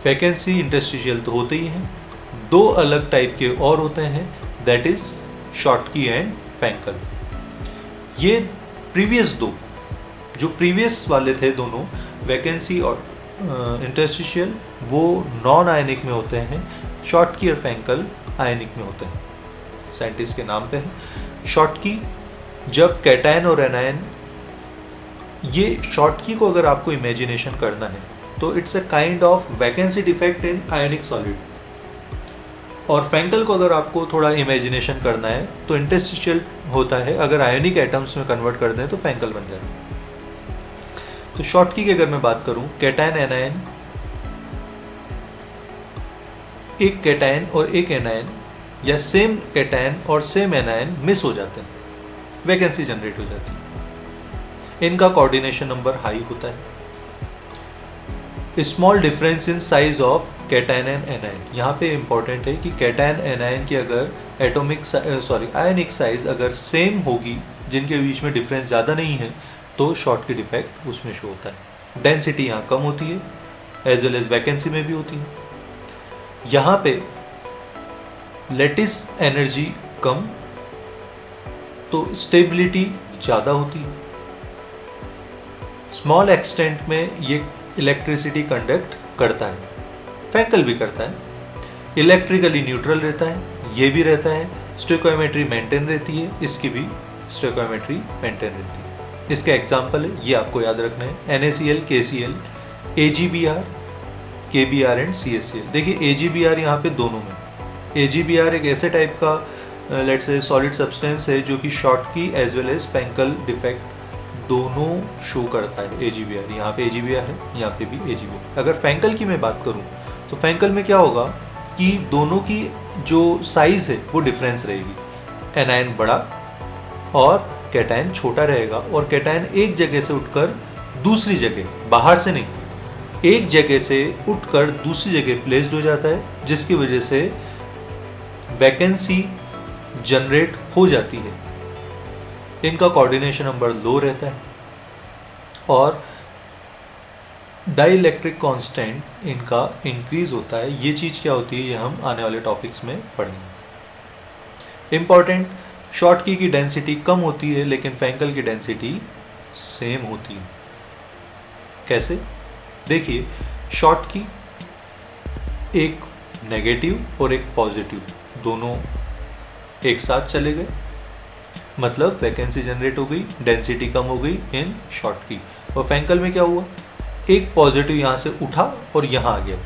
वैकेंसी, इंटरस्टिशियल तो होते ही हैं, 2 अलग टाइप के और होते हैं, दैट इज शॉर्टकी एंड फैंकर। ये प्रीवियस 2 जो प्रीवियस वाले थे दोनों, वैकेंसी और इंटरस्टिशियल, वो नॉन आयनिक में होते हैं, शॉर्टकी और फैंकल आयनिक में होते हैं, साइंटिस्ट के नाम पे है। शॉर्टकी जब कैटायन और एनायन, ये शॉर्टकी को अगर आपको इमेजिनेशन करना है तो it's a kind of vacancy defect in ionic solid. और फैंकल को अगर आपको थोड़ा इमेजिनेशन करना है तो इंटरस्टिशियल होता है, अगर आयनिक एटम्स में कन्वर्ट कर दें तो फैंकल बन जाए। तो शॉर्टकी की अगर मैं बात करूं, कैटायन एनायन, एक कैटायन और एक एनायन या सेम कैटायन और सेम एनायन मिस हो जाते हैं, वैकेंसी जनरेट हो जाती है। इनका कोऑर्डिनेशन नंबर हाई होता है। Small difference in size of cation and anion, यहाँ पे इंपॉर्टेंट है कि कैटायन एनायन की अगर आयनिक साइज अगर सेम होगी, जिनके बीच में डिफरेंस ज़्यादा नहीं है, तो शॉर्टकी डिफेक्ट उसमें शो होता है। डेंसिटी यहाँ कम होती है, एज वेल एज वैकेंसी में भी होती है। यहाँ पे लेटिस एनर्जी कम, तो स्टेबिलिटी ज़्यादा होती है। स्मॉल एक्सटेंट में ये इलेक्ट्रिसिटी कंडक्ट करता है, फैंकल भी करता है, इलेक्ट्रिकली न्यूट्रल रहता है, ये भी रहता है, स्टोइकोमेट्री मेंटेन रहती है, इसकी भी स्टोइकोमेट्री मेंटेन रहती है। इसका एग्जांपल है, ये आपको याद रखना है, NaCl, KCl, AgBr, KBr and CaCl। देखिए AgBr यहाँ पे दोनों में, AgBr एक ऐसे टाइप का लेट्स से सॉलिड सब्सटेंस है जो कि Schottky as well as Frenkel defect दोनों शो करता है। AgBr यहाँ पे AgBr है, यहाँ पे भी AgBr। अगर फैंकल की मैं बात करूँ तो फैंकल में क्या होगा कि दोनों की जो साइज है वो डिफरेंस रहेगी, एनायन बड़ा और कैटायन छोटा रहेगा, और कैटायन एक जगह से उठकर दूसरी जगह, बाहर से नहीं, एक जगह से उठकर दूसरी जगह प्लेस्ड हो जाता है, जिसकी वजह से वैकेंसी जनरेट हो जाती है। इनका कोऑर्डिनेशन नंबर लो रहता है और डाइइलेक्ट्रिक कांस्टेंट इनका इंक्रीज होता है। ये चीज़ क्या होती है, ये हम आने वाले टॉपिक्स में पढ़ेंगे। इम्पॉर्टेंट, शॉटकी की डेंसिटी कम होती है लेकिन फैंकल की डेंसिटी सेम होती है। कैसे? देखिए, शॉटकी एक नेगेटिव और एक पॉजिटिव दोनों एक साथ चले गए, मतलब वैकेंसी जनरेट हो गई, डेंसिटी कम हो गई इन शॉटकी। और फैंकल में क्या हुआ, एक पॉजिटिव यहाँ से उठा और यहाँ आ गया,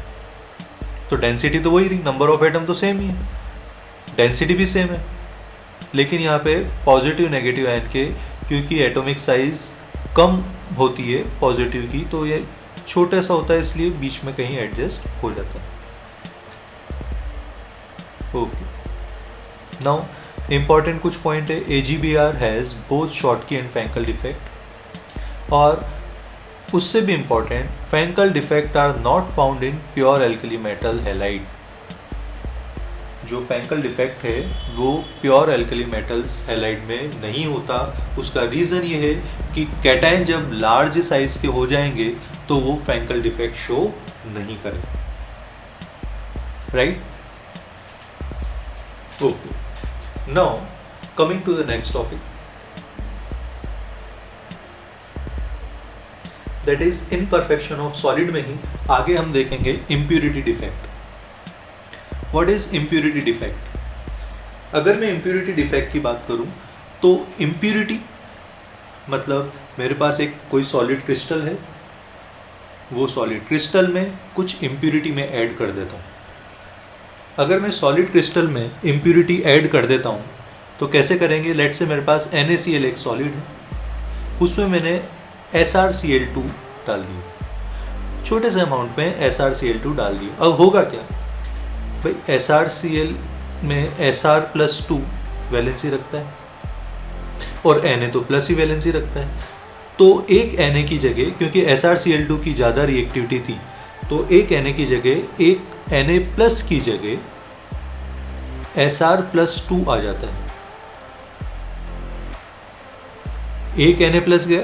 तो डेंसिटी तो वही रही, नंबर ऑफ एटम तो सेम ही है, डेंसिटी भी सेम है, लेकिन यहाँ पे पॉजिटिव नेगेटिव आयन के क्योंकि एटॉमिक साइज कम होती है पॉजिटिव की, तो ये छोटा सा होता है, इसलिए बीच में कहीं एडजस्ट हो जाता है। ओके, नाउ इम्पॉर्टेंट कुछ पॉइंट है। AgBr has both Schottky and Frenkel defect, और उससे भी important, Frenkel defect are not found in pure alkali metal halide. जो फैंकल डिफेक्ट है वो प्योर एल्कली मेटल्स हैलाइड में नहीं होता। उसका रीज़न ये है कि कैटायन जब लार्ज साइज के हो जाएंगे तो वो फैंकल डिफेक्ट शो नहीं करें, right? Okay, now coming to the next topic, that is imperfection of solid. में ही आगे हम देखेंगे impurity defect. What is impurity defect? अगर मैं इम्प्यूरिटी डिफेक्ट की बात करूं तो इम्प्यूरिटी मतलब मेरे पास एक कोई सॉलिड क्रिस्टल है, वो सॉलिड क्रिस्टल में कुछ इम्प्यूरिटी में ऐड कर देता हूँ। अगर मैं सॉलिड क्रिस्टल में इम्प्यूरिटी ऐड कर देता हूँ तो कैसे करेंगे? लेट्स से मेरे पास NaCl एक सॉलिड है, उसमें मैंने SrCl2 डाल दिया, छोटे से अमाउंट में SrCl2 डाल दिया। अब होगा क्या भाई, SrCl में Sr+2 वैलेंसी रखता है और Na तो प्लस ही वैलेंसी रखता है, तो एक Na की जगह, क्योंकि SrCl2 की ज़्यादा रिएक्टिविटी थी, तो एक Na की जगह, एक Na+ की जगह Sr+2 आ जाता है। एक Na+ गया,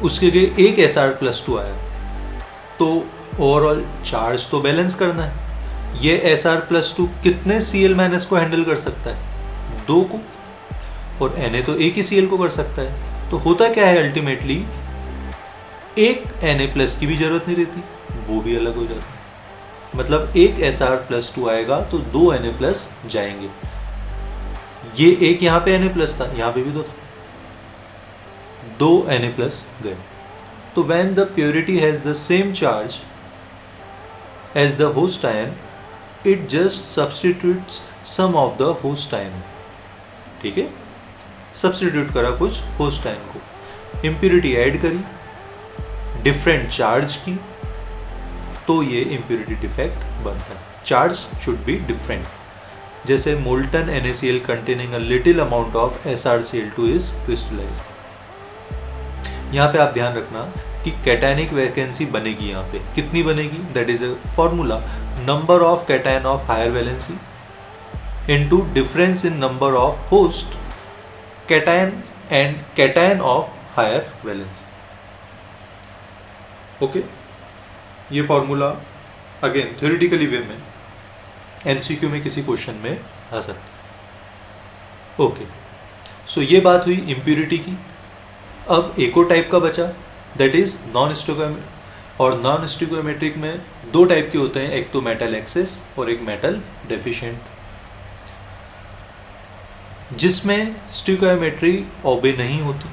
उसके जगह एक Sr+2 आया, तो ओवरऑल चार्ज तो बैलेंस करना है। ये Sr+2 कितने Cl- को हैंडल कर सकता है? 2 को, और Na तो एक ही Cl को कर सकता है। तो होता क्या है, अल्टीमेटली एक Na+ की भी जरूरत नहीं रहती, वो भी अलग हो जाता है। मतलब एक Sr+2 आएगा तो 2 Na+ जाएंगे। ये एक यहाँ पे Na+ था, यहाँ पे भी 2 था, 2 Na+ गए। तो when the purity has the same charge as the host ion, it just substitutes some of the host ion। ठीक है, सब्सटीट्यूट करा कुछ होस्ट आयन को, इम्प्यूरिटी ऐड करी, डिफरेंट चार्ज की, तो ये इम्प्यूरिटी डिफेक्ट बनता है। चार्ज शुड बी डिफरेंट, जैसे molten NaCl containing a little amount of SrCl2 is crystallised. यहाँ पे आप ध्यान रखना कि कैटायनिक वैकेंसी बनेगी, यहाँ पे कितनी बनेगी? That is a formula, number of cation of higher valency into difference in number of host cation and cation of higher valency. Okay, ये फॉर्मूला अगेन थ्योरेटिकली वे में MCQ में किसी क्वेश्चन में आ सकता है। ओके, सो ये बात हुई इम्प्यूरिटी की। अब एक और टाइप का बचा, दैट इज नॉन स्टोइकोमेट्रिक। और नॉन स्टोइकोमेट्रिक में दो टाइप के होते हैं, एक तो मेटल एक्सेस और एक मेटल डेफिशिएंट, जिसमें स्टोइकोमेट्री ओबे नहीं होती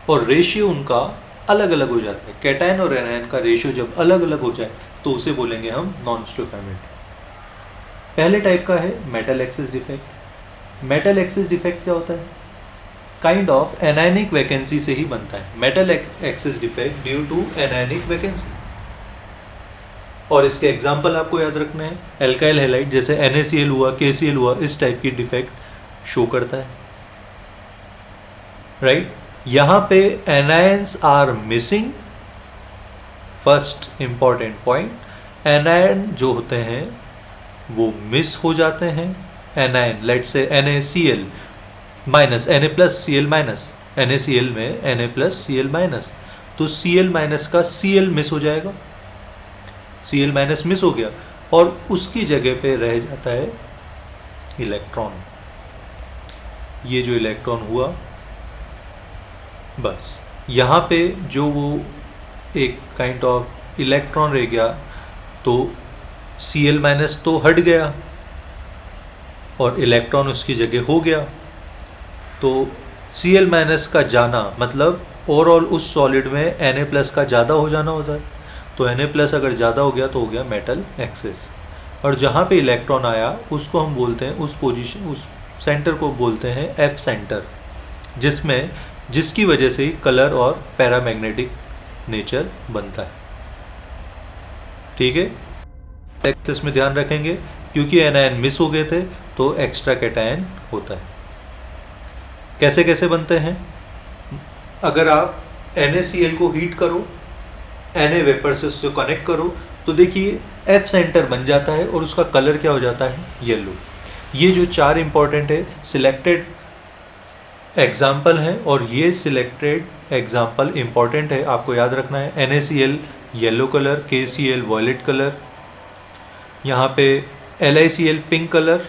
और रेशियो उनका अलग अलग हो जाता है। कैटायन और एनायन का रेशियो जब अलग अलग हो जाए तो उसे बोलेंगे हम नॉन स्टोइकोमेट्री। पहले टाइप का है metal excess defect. Metal excess defect क्या होता है? काइंड ऑफ एनायनिक वैकेंसी से ही बनता है। Metal excess defect due to anionic vacancy. और इसके एग्जाम्पल आपको याद रखना है, एल्काइल हैलाइड जैसे NaCl हुआ, KCl हुआ, इस टाइप की डिफेक्ट शो करता है, राइट। यहां पे anions are missing. First important point, anion जो होते हैं वो मिस हो जाते हैं। Anion let's say NaCl minus Na+Cl minus, NaCl में Na+Cl माइनस, तो Cl माइनस का Cl मिस हो जाएगा, Cl माइनस मिस हो गया और उसकी जगह पे रह जाता है इलेक्ट्रॉन। ये जो इलेक्ट्रॉन हुआ, बस यहाँ पे जो वो एक काइंड ऑफ इलेक्ट्रॉन रह गया, तो Cl माइनस तो हट गया और इलेक्ट्रॉन उसकी जगह हो गया। तो Cl माइनस का जाना मतलब ओवरऑल उस सॉलिड में Na+ का ज़्यादा हो जाना होता है। तो Na+ अगर ज़्यादा हो गया तो हो गया मेटल एक्सेस। और जहाँ पे इलेक्ट्रॉन आया उसको हम बोलते हैं, उस पोजीशन, उस सेंटर को बोलते हैं F सेंटर, जिसकी वजह से कलर और पैरामैग्नेटिक नेचर बनता है। ठीक है, एक्सेस में ध्यान रखेंगे क्योंकि एनायन मिस हो गए थे तो एक्स्ट्रा कैटायन होता है। कैसे कैसे बनते हैं? अगर आप NaCl को हीट करो, Na वेपर से उसको कनेक्ट करो, तो देखिए F सेंटर बन जाता है और उसका कलर क्या हो जाता है? येलो। ये जो चार इंपॉर्टेंट है सिलेक्टेड एग्जाम्पल हैं और ये सिलेक्टेड एग्जाम्पल इंपॉर्टेंट है, आपको याद रखना है। NaCl yellow colour, KCl violet colour, यहाँ पे LiCl पिंक कलर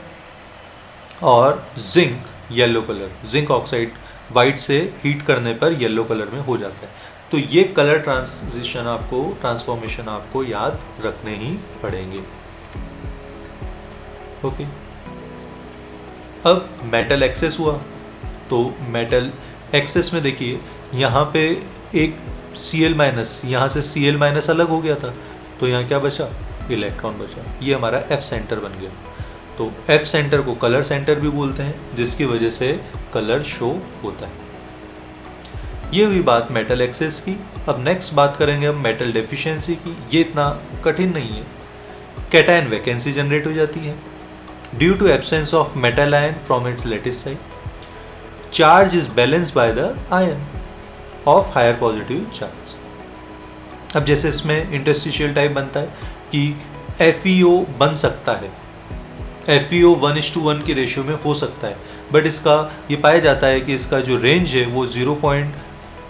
और zinc yellow colour. Zinc oxide white से हीट करने पर येलो कलर में हो जाता है। तो ये कलर ट्रांसफॉर्मेशन आपको याद रखने ही पड़ेंगे। ओके, अब मेटल एक्सेस हुआ, तो मेटल एक्सेस में देखिए यहाँ पे एक Cl माइनस, यहाँ से Cl माइनस अलग हो गया था, तो यहाँ क्या बचा? इलेक्ट्रॉन बचा। ये हमारा F सेंटर बन गया। तो F सेंटर को कलर सेंटर भी बोलते हैं, जिसकी वजह से कलर शो होता है। ये हुई बात मेटल एक्सेस की। अब नेक्स्ट बात करेंगे हम मेटल डेफिशिएंसी की। ये इतना कठिन नहीं है। कैटायन वैकेंसी जनरेट हो जाती है due to absence of metal ion from its lattice side. Charge is balanced by the ion of higher positive charge. अब जैसे इसमें इंटरस्टिशियल टाइप बनता है कि FeO बन सकता है, FeO 1:1 की रेशियो में हो सकता है, बट इसका ये पाया जाता है कि इसका जो रेंज है वो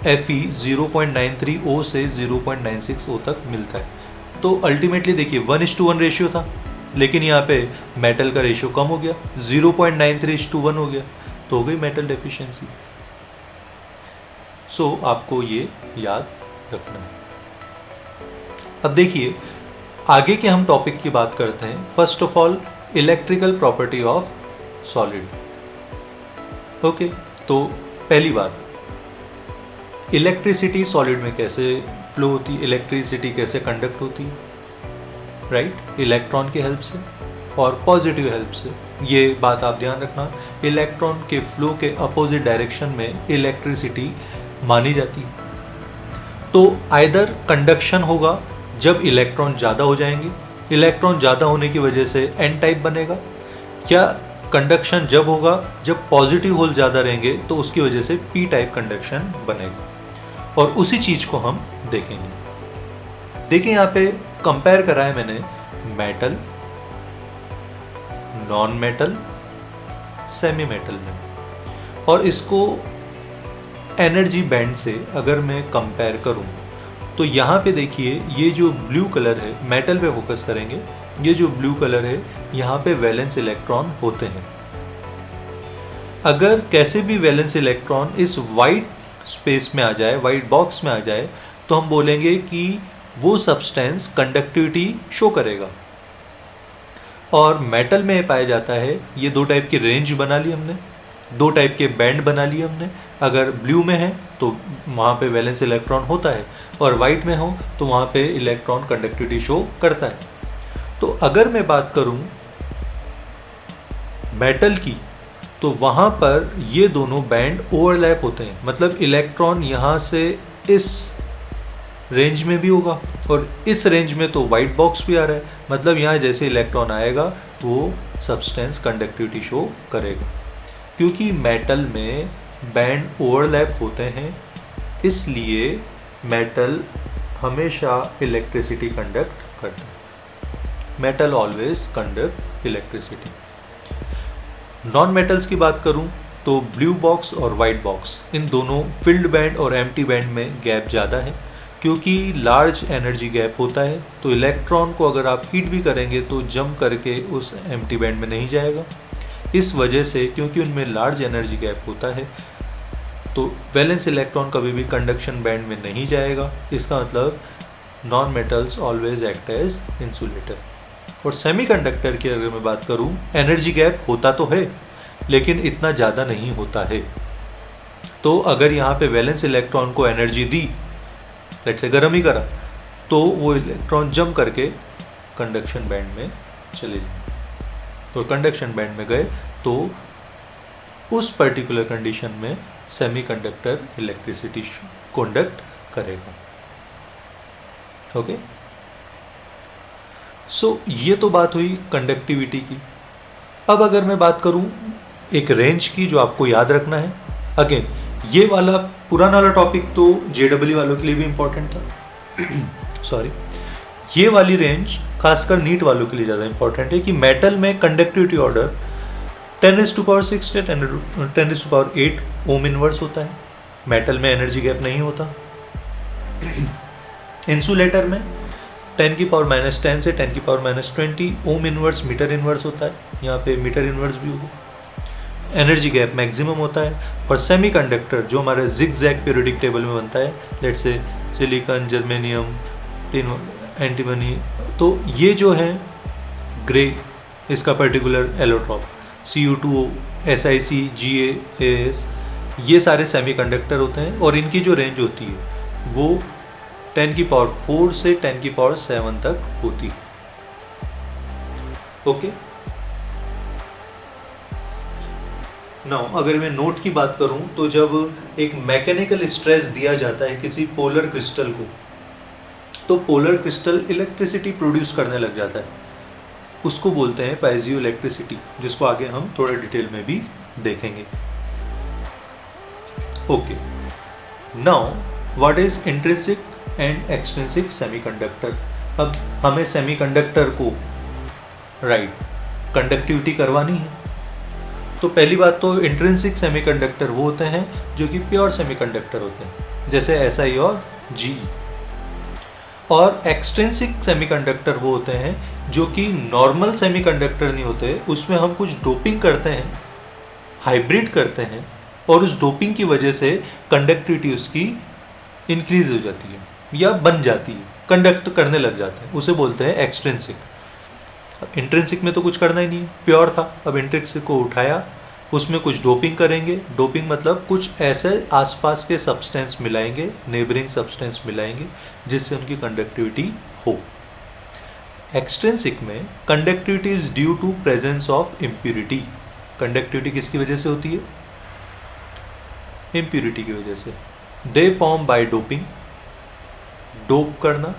Fe 0.93 O से 0.96 O तक मिलता है। तो अल्टीमेटली देखिए 1:1 रेशियो था, लेकिन यहाँ पे मेटल का रेशियो कम हो गया, 0.93:1 हो गया, तो हो गई मेटल डेफिशिएंसी। सो आपको ये याद रखना है। अब देखिए आगे के हम टॉपिक की बात करते हैं। First of all electrical property of solid. Okay, तो पहली बात, इलेक्ट्रिसिटी सॉलिड में कैसे फ्लो होती है, इलेक्ट्रिसिटी कैसे कंडक्ट होती है, राइट, इलेक्ट्रॉन की हेल्प से और पॉजिटिव हेल्प से। ये बात आप ध्यान रखना, इलेक्ट्रॉन के फ्लो के अपोजिट डायरेक्शन में इलेक्ट्रिसिटी मानी जाती है। तो आइदर कंडक्शन होगा जब इलेक्ट्रॉन ज़्यादा हो जाएंगे, इलेक्ट्रॉन ज़्यादा होने की वजह से एन टाइप बनेगा, या कंडक्शन जब होगा जब पॉजिटिव होल ज़्यादा रहेंगे तो उसकी वजह से पी टाइप कंडक्शन बनेगा। और उसी चीज़ को हम देखेंगे। देखिए यहाँ पे कंपेयर करा है मैंने metal, non metal, semi metal में, और इसको एनर्जी बैंड से अगर मैं कंपेयर करूं तो यहाँ पे देखिए ये जो ब्लू कलर है, मेटल पे फोकस करेंगे, ये जो ब्लू कलर है यहाँ पे वैलेंस इलेक्ट्रॉन होते हैं। अगर कैसे भी वैलेंस इलेक्ट्रॉन इस वाइट स्पेस में आ जाए, वाइट बॉक्स में आ जाए, तो हम बोलेंगे कि वो सब्सटेंस कंडक्टिविटी शो करेगा। और मेटल में पाया जाता है, ये दो टाइप की रेंज बना ली हमने, दो टाइप के बैंड बना लिए हमने। अगर ब्लू में है तो वहाँ पे वैलेंस इलेक्ट्रॉन होता है, और वाइट में हो तो वहाँ पे इलेक्ट्रॉन कंडक्टिविटी शो करता है। तो अगर मैं बात करूँ मेटल की, तो वहाँ पर ये दोनों बैंड ओवरलैप होते हैं, मतलब इलेक्ट्रॉन यहाँ से इस रेंज में भी होगा और इस रेंज में तो वाइट बॉक्स भी आ रहा है, मतलब यहाँ जैसे इलेक्ट्रॉन आएगा वो सब्सटेंस कंडक्टिविटी शो करेगा। क्योंकि मेटल में बैंड ओवरलैप होते हैं, इसलिए मेटल हमेशा इलेक्ट्रिसिटी कंडक्ट करता है। Metal always conduct electricity. Non metals की बात करूं तो ब्लू बॉक्स और वाइट बॉक्स, इन दोनों फिल्ड बैंड और एम्प्टी बैंड में गैप ज़्यादा है। क्योंकि लार्ज एनर्जी गैप होता है, तो इलेक्ट्रॉन को अगर आप हीट भी करेंगे तो जंप करके उस एम्प्टी बैंड में नहीं जाएगा। इस वजह से, क्योंकि उनमें लार्ज एनर्जी गैप होता है, तो वैलेंस इलेक्ट्रॉन कभी भी कंडक्शन बैंड में नहीं जाएगा। इसका मतलब non metals always act as insulator. और सेमीकंडक्टर की अगर मैं बात करूं, एनर्जी गैप होता तो है लेकिन इतना ज़्यादा नहीं होता है। तो अगर यहाँ पे वैलेंस इलेक्ट्रॉन को एनर्जी दी, लेट से गर्म ही करा, तो वो इलेक्ट्रॉन जंप करके कंडक्शन बैंड में चले जाए, और कंडक्शन बैंड में गए तो उस पर्टिकुलर कंडीशन में सेमीकंडक्टर इलेक्ट्रिसिटी कंडक्ट करेगा। ओके, सो ये तो बात हुई कंडक्टिविटी की। अब अगर मैं बात करूं एक रेंज की, जो आपको याद रखना है, अगेन ये वाला पुराना वाला टॉपिक तो जेडब्ल्यू वालों के लिए भी इंपॉर्टेंट था सॉरी, ये वाली रेंज खासकर नीट वालों के लिए ज़्यादा इंपॉर्टेंट है कि मेटल में कंडक्टिविटी ऑर्डर 10⁶ से 10⁸ ओम इनवर्स होता है। मेटल में एनर्जी गैप नहीं होता। इंसुलेटर में 10⁻⁻10 से 10⁻⁻20 ओम इनवर्स मीटर इनवर्स होता है, यहाँ पे मीटर इनवर्स भी होगा। एनर्जी गैप मैक्सिमम होता है। और सेमीकंडक्टर जो हमारे जिगजैग पीरियोडिक टेबल में बनता है, let's say silicon, germanium, antimony, तो ये जो है ग्रे, इसका particular allotrope, Cu2O, SiC, GaAs, ये सारे सेमीकंडक्टर होते हैं और इनकी जो रेंज होती है वो 10⁴ से 10⁷ तक होती है। ओके, नाउ अगर मैं नोट की बात करूं तो जब एक मैकेनिकल स्ट्रेस दिया जाता है किसी पोलर क्रिस्टल को, तो पोलर क्रिस्टल इलेक्ट्रिसिटी प्रोड्यूस करने लग जाता है, उसको बोलते हैं पाइजियो इलेक्ट्रिसिटी, जिसको आगे हम थोड़ा डिटेल में भी देखेंगे। Okay, now what is intrinsic and extrinsic semiconductor. अब हमें सेमीकंडक्टर को कंडक्टिविटी करवानी है, तो पहली बात तो इंट्रिंसिक सेमीकंडक्टर वो होते हैं जो कि प्योर सेमीकंडक्टर होते हैं, जैसे SI और GE। और एक्सट्रिंसिक सेमीकंडक्टर वो होते हैं जो कि नॉर्मल सेमीकंडक्टर नहीं होते, उसमें हम कुछ डोपिंग करते हैं, हाइब्रिड करते हैं, और उस डोपिंग की वजह से कंडक्टिविटी उसकी इंक्रीज हो जाती है या बन जाती है, कंडक्ट करने लग जाते हैं, उसे बोलते हैं एक्सट्रिंसिक। इंट्रिंसिक में तो कुछ करना ही नहीं, प्योर था। अब इंट्रिंसिक को उठाया, उसमें कुछ डोपिंग करेंगे। डोपिंग मतलब कुछ ऐसे आसपास के सब्सटेंस मिलाएंगे, नेबरिंग सब्सटेंस मिलाएंगे, जिससे उनकी कंडक्टिविटी हो। एक्सट्रिंसिक में conductivity is due to presence of impurity. Conductivity किसकी वजह से होती है? इम्प्यूरिटी की वजह से। They form by doping, dope करना,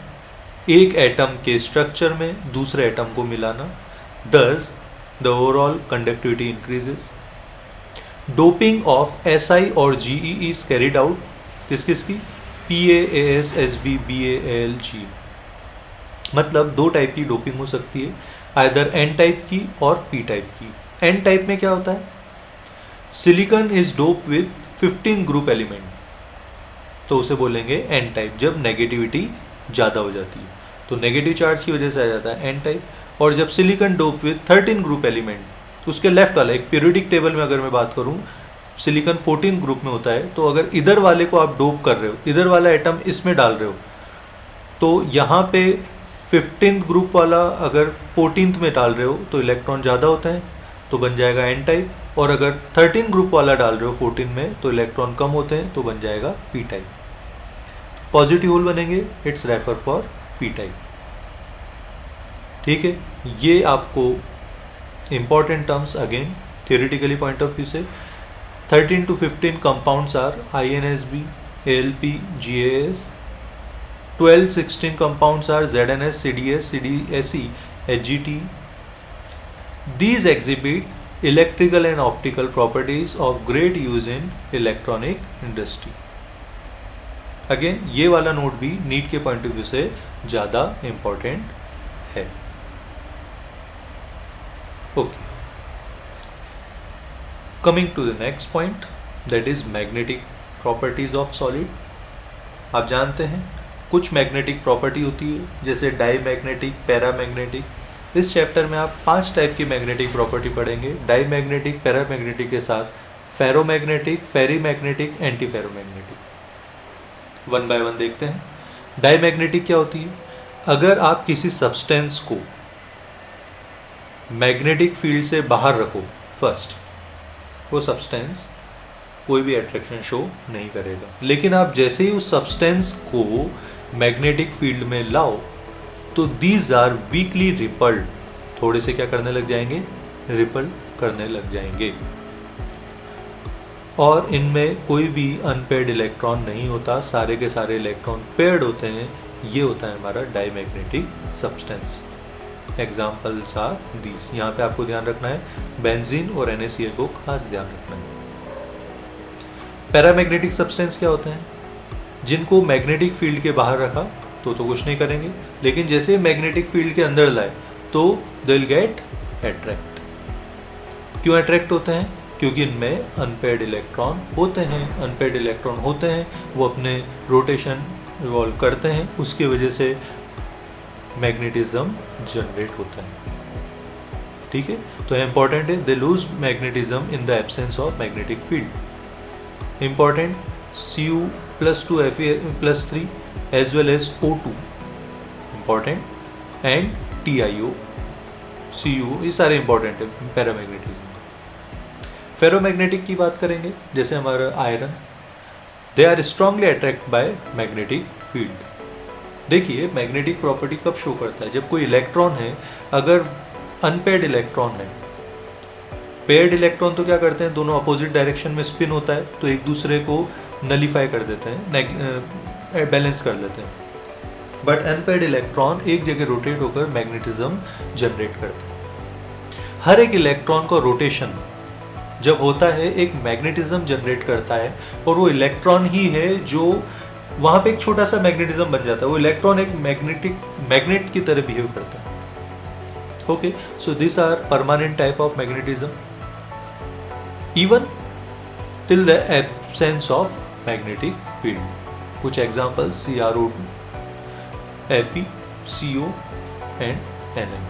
एक एटम के स्ट्रक्चर में दूसरे एटम को मिलाना, दस the overall conductivity increases. Doping of SI और GE इज कैरिड आउट किस किस की? PaAs SB BaAl G। मतलब दो टाइप की डोपिंग हो सकती है, आइदर N टाइप की और P टाइप की। N टाइप में क्या होता है? Silicon is dope with 15 group element, तो उसे बोलेंगे N टाइप, जब नेगेटिविटी ज़्यादा हो जाती है, तो नेगेटिव चार्ज की वजह से आ जाता है N टाइप। और जब silicon dope with 13 group element, उसके लेफ्ट वाला एक पीरियोडिक टेबल में अगर मैं बात करूं, सिलिकॉन 14 ग्रुप में होता है, तो अगर इधर वाले को आप डोप कर रहे हो, इधर वाला एटम इसमें डाल रहे हो, तो यहाँ पे 15th ग्रुप वाला अगर 14th में डाल रहे हो तो इलेक्ट्रॉन ज़्यादा होते हैं, तो बन जाएगा एन टाइप, और अगर 13 ग्रुप वाला डाल रहे हो 14 में तो इलेक्ट्रॉन कम होते हैं, तो बन जाएगा पी टाइप। पॉजिटिव होल बनेंगे, it's refer for P type. ठीक है, ये आपको important terms again theoretically point of view से 13 to 15 compounds are INSB, ALP, GAS. 12-16 compounds are ZNS, CDS, CDSE, HGT. These exhibit electrical and optical properties of great use in electronic industry. Again, ये वाला नोट भी नीट के पॉइंट ऑफ व्यू से ज़्यादा इम्पॉर्टेंट है। Okay, coming to the next point, that is magnetic properties of solid. आप जानते हैं कुछ मैग्नेटिक प्रॉपर्टी होती है, जैसे डाई मैग्नेटिक, पैरामैग्नेटिक। इस चैप्टर में आप 5 टाइप की मैग्नेटिक प्रॉपर्टी पढ़ेंगे, डाई मैग्नेटिक, पैरामैग्नेटिक के साथ ferromagnetic, ferrimagnetic, antiferromagnetic. One by one देखते हैं। डाई मैग्नेटिक क्या होती है? अगर आप किसी सब्सटेंस को मैग्नेटिक फील्ड से बाहर रखो फर्स्ट, वो सब्सटेंस कोई भी अट्रैक्शन शो नहीं करेगा, लेकिन आप जैसे ही उस सब्सटेंस को मैग्नेटिक फील्ड में लाओ तो दीज आर वीकली रिपल्ड, थोड़े से क्या करने लग जाएंगे? रिपल करने लग जाएंगे, और इनमें कोई भी अनपेयर्ड इलेक्ट्रॉन नहीं होता, सारे के सारे इलेक्ट्रॉन पेयर्ड होते हैं। ये होता है हमारा diamagnetic substance. Examples are these. यहाँ पे आपको ध्यान रखना है, बेंजीन और NaCl को खास ध्यान रखना है। पैरामैग्नेटिक सब्सटेंस क्या होते हैं? जिनको मैग्नेटिक फील्ड के बाहर रखा तो कुछ नहीं करेंगे, लेकिन जैसे मैग्नेटिक फील्ड के अंदर लाए तो दे विल गेट अट्रैक्ट। क्यों अट्रैक्ट होते हैं? क्योंकि इनमें अनपेयर्ड इलेक्ट्रॉन होते हैं। अनपेयर्ड इलेक्ट्रॉन होते हैं, वो अपने रोटेशन रिवॉल्व करते हैं, उसकी वजह से मैग्नेटिज्म जनरेट होता है। ठीक है, तो इंपॉर्टेंट है, they lose magnetism in the absence of magnetic field. Important Cu+2 Fe+3 as well as O2 important, and TiO, Cu, ये सारे इंपॉर्टेंट है पैरामैग्नेटिज्म। फेरोमैग्नेटिक की बात करेंगे, जैसे हमारा iron, they are strongly attract by magnetic field. देखिए मैग्नेटिक प्रॉपर्टी कब शो करता है? जब कोई इलेक्ट्रॉन है, अगर अनपेयर्ड इलेक्ट्रॉन है, पेयर्ड इलेक्ट्रॉन तो क्या करते हैं, दोनों अपोजिट डायरेक्शन में स्पिन होता है, तो एक दूसरे को नलीफाई कर देते हैं, बैलेंस कर देते हैं। बट अनपेयर्ड इलेक्ट्रॉन एक जगह रोटेट होकर मैग्नेटिज्म जनरेट करते हैं। हर एक इलेक्ट्रॉन का रोटेशन जब होता है एक मैग्नेटिज्म जनरेट करता है, और वो इलेक्ट्रॉन ही है जो वहाँ पे एक छोटा सा मैग्नेटिज्म बन जाता है। वो इलेक्ट्रॉन एक मैग्नेट की तरह बिहेव करता है। Okay, so this are permanent type of magnetism even till the absence of magnetic field. कुछ examples CrO2, Fe, CO and Nm।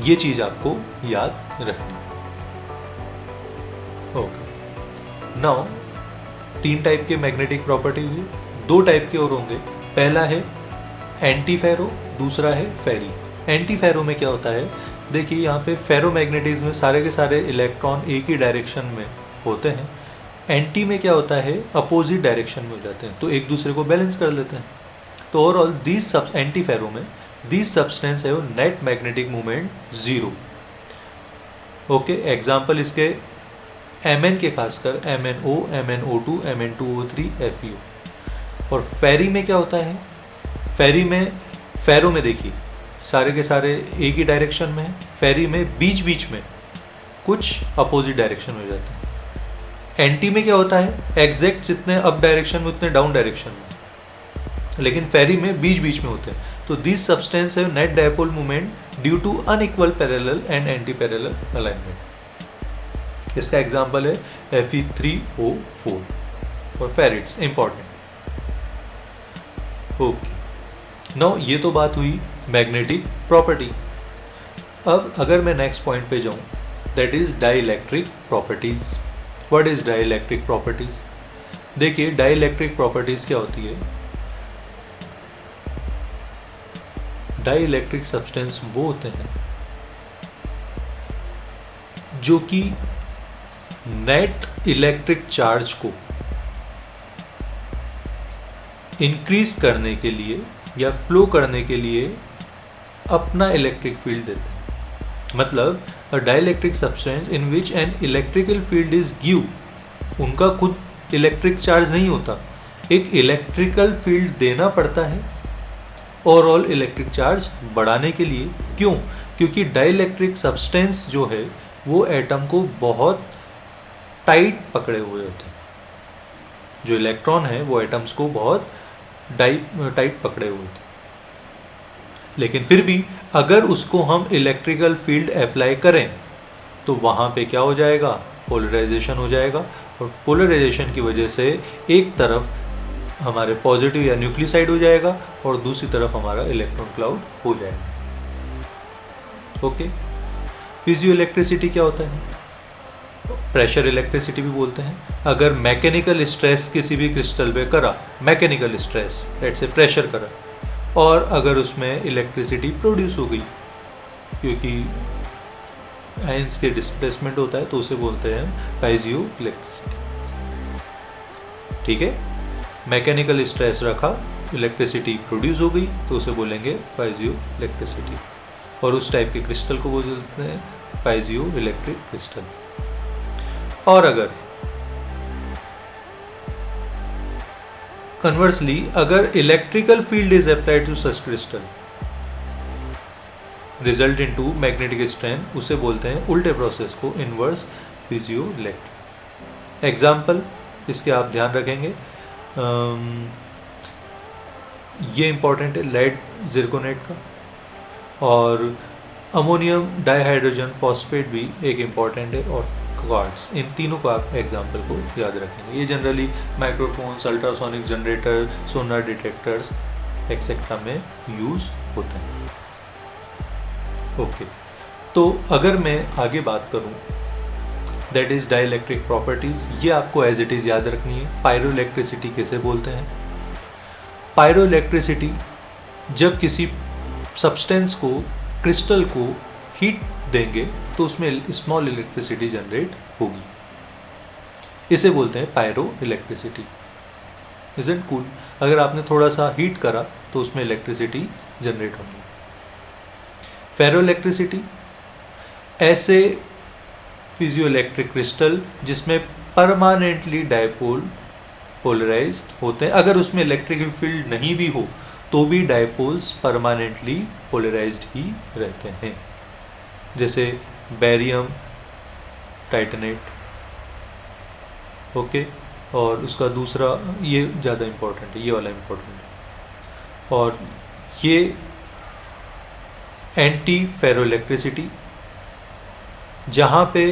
ये चीज आपको याद रखनी। ओके, नाउ 3 टाइप के मैग्नेटिक प्रॉपर्टी हुई, 2 टाइप के और होंगे। पहला है एंटी फेरो, दूसरा है फेरी। एंटी फेरो में क्या होता है? देखिए यहाँ पे फेरोमैग्नेटिज्म में सारे के सारे इलेक्ट्रॉन एक ही डायरेक्शन में होते हैं। एंटी में क्या होता है? अपोजिट डायरेक्शन में हो जाते हैं, तो एक दूसरे को बैलेंस कर लेते हैं। तो ओवरऑल दीज सब एंटी फेरो में दीज सब्सटेंस है net magnetic movement 0। Okay, example इसके Mn के खासकर MnO, MnO2, Mn2O3, FeO। और फेरी में क्या होता है? फेरी में, फेरो में देखिए सारे के सारे एक ही डायरेक्शन में है, फेरी में बीच बीच में कुछ अपोजिट डायरेक्शन में हो जाते हैं। एंटी में क्या होता है? एग्जैक्ट जितने अप डायरेक्शन में उतने डाउन डायरेक्शन में, लेकिन फेरी में बीच बीच में होते हैं। तो दिस सब्सटेंस है net dipole movement due to unequal parallel and anti parallel alignment. इसका एग्जाम्पल है Fe3O4 और फेरिट्स इंपॉर्टेंट। ओके, नाउ ये तो बात हुई मैग्नेटिक प्रॉपर्टी। अब अगर मैं नेक्स्ट पॉइंट पे जाऊं, that is dielectric properties. What is dielectric properties? देखिए डाइलेक्ट्रिक प्रॉपर्टीज क्या होती है। डाइलेक्ट्रिक सब्सटेंस वो होते हैं जो कि नेट इलेक्ट्रिक चार्ज को इंक्रीज करने के लिए या फ्लो करने के लिए अपना इलेक्ट्रिक फील्ड देते हैं। मतलब अ dielectric substance in which an electrical field is give, उनका खुद इलेक्ट्रिक चार्ज नहीं होता, एक इलेक्ट्रिकल फील्ड देना पड़ता है ओवरऑल इलेक्ट्रिक चार्ज बढ़ाने के लिए। क्यों? क्योंकि डाइलेक्ट्रिक सब्सटेंस जो है वो एटम को बहुत टाइट पकड़े हुए होते हैं। जो इलेक्ट्रॉन है वो एटम्स को बहुत टाइट पकड़े हुए थे, लेकिन फिर भी अगर उसको हम इलेक्ट्रिकल फील्ड अप्लाई करें तो वहाँ पे क्या हो जाएगा? पोलराइजेशन हो जाएगा, और पोलराइजेशन की वजह से एक तरफ हमारे पॉजिटिव या न्यूक्लियोसाइड हो जाएगा और दूसरी तरफ हमारा इलेक्ट्रॉन क्लाउड हो जाएगा। ओके, फिजियो इलेक्ट्रिसिटी क्या होता है? प्रेशर इलेक्ट्रिसिटी भी बोलते हैं। अगर मैकेनिकल स्ट्रेस किसी भी क्रिस्टल पे करा, mechanical stress let's say pressure करा, और अगर उसमें इलेक्ट्रिसिटी प्रोड्यूस हो गई क्योंकि आयंस के डिस्प्लेसमेंट होता है, तो उसे बोलते हैं पाइजियो इलेक्ट्रिसिटी। ठीक है, मैकेनिकल स्ट्रेस रखा, इलेक्ट्रिसिटी प्रोड्यूस हो गई, तो उसे बोलेंगे पाइजियो इलेक्ट्रिसिटी, और उस टाइप के क्रिस्टल को बोलते हैं पाइजियो इलेक्ट्रिक क्रिस्टल। और अगर कन्वर्सली अगर electrical field is applied to such crystal result into magnetic strain, उसे बोलते हैं उल्टे प्रोसेस को इनवर्स फिजियो इलेक्ट्रिक। एग्जाम्पल इसके आप ध्यान रखेंगे, ये इंपॉर्टेंट है लेड जिरकोनेट का, और अमोनियम डाइहाइड्रोजन फॉस्फेट भी एक इम्पॉर्टेंट है, और क्वार्ट्ज। इन तीनों का आप एग्जाम्पल को याद रखेंगे। ये जनरली माइक्रोफोन्स, अल्ट्रासोनिक जनरेटर, सोनार डिटेक्टर्स एक्सेट्रा में यूज होते हैं। ओके, तो अगर मैं आगे बात करूं, दैट इज डाइलेक्ट्रिक प्रॉपर्टीज, ये आपको एज इट इज याद रखनी है। पायरो इलेक्ट्रिसिटी किसे बोलते हैं? पायरो इलेक्ट्रिसिटी जब किसी सब्सटेंस को, क्रिस्टल को हीट देंगे तो उसमें स्मॉल इलेक्ट्रिसिटी जनरेट होगी, इसे बोलते हैं पायरो इलेक्ट्रिसिटी। Isn't cool? अगर आपने थोड़ा सा हीट करा तो उसमें इलेक्ट्रिसिटी जनरेट होगी। फेरो इलेक्ट्रिसिटी, ऐसे फिजियो इलेक्ट्रिक क्रिस्टल जिसमें परमानेंटली डायपोल पोलराइज्ड होते हैं, अगर उसमें इलेक्ट्रिक फील्ड नहीं भी हो तो भी डायपोल्स परमानेंटली पोलराइज्ड ही रहते हैं, जैसे बेरियम टाइटेनेट। ओके, और उसका दूसरा, ये ज़्यादा इम्पोर्टेंट है, ये वाला इम्पोर्टेंट है। और ये एंटी फेरो इलेक्ट्रिसिटी, जहाँ पे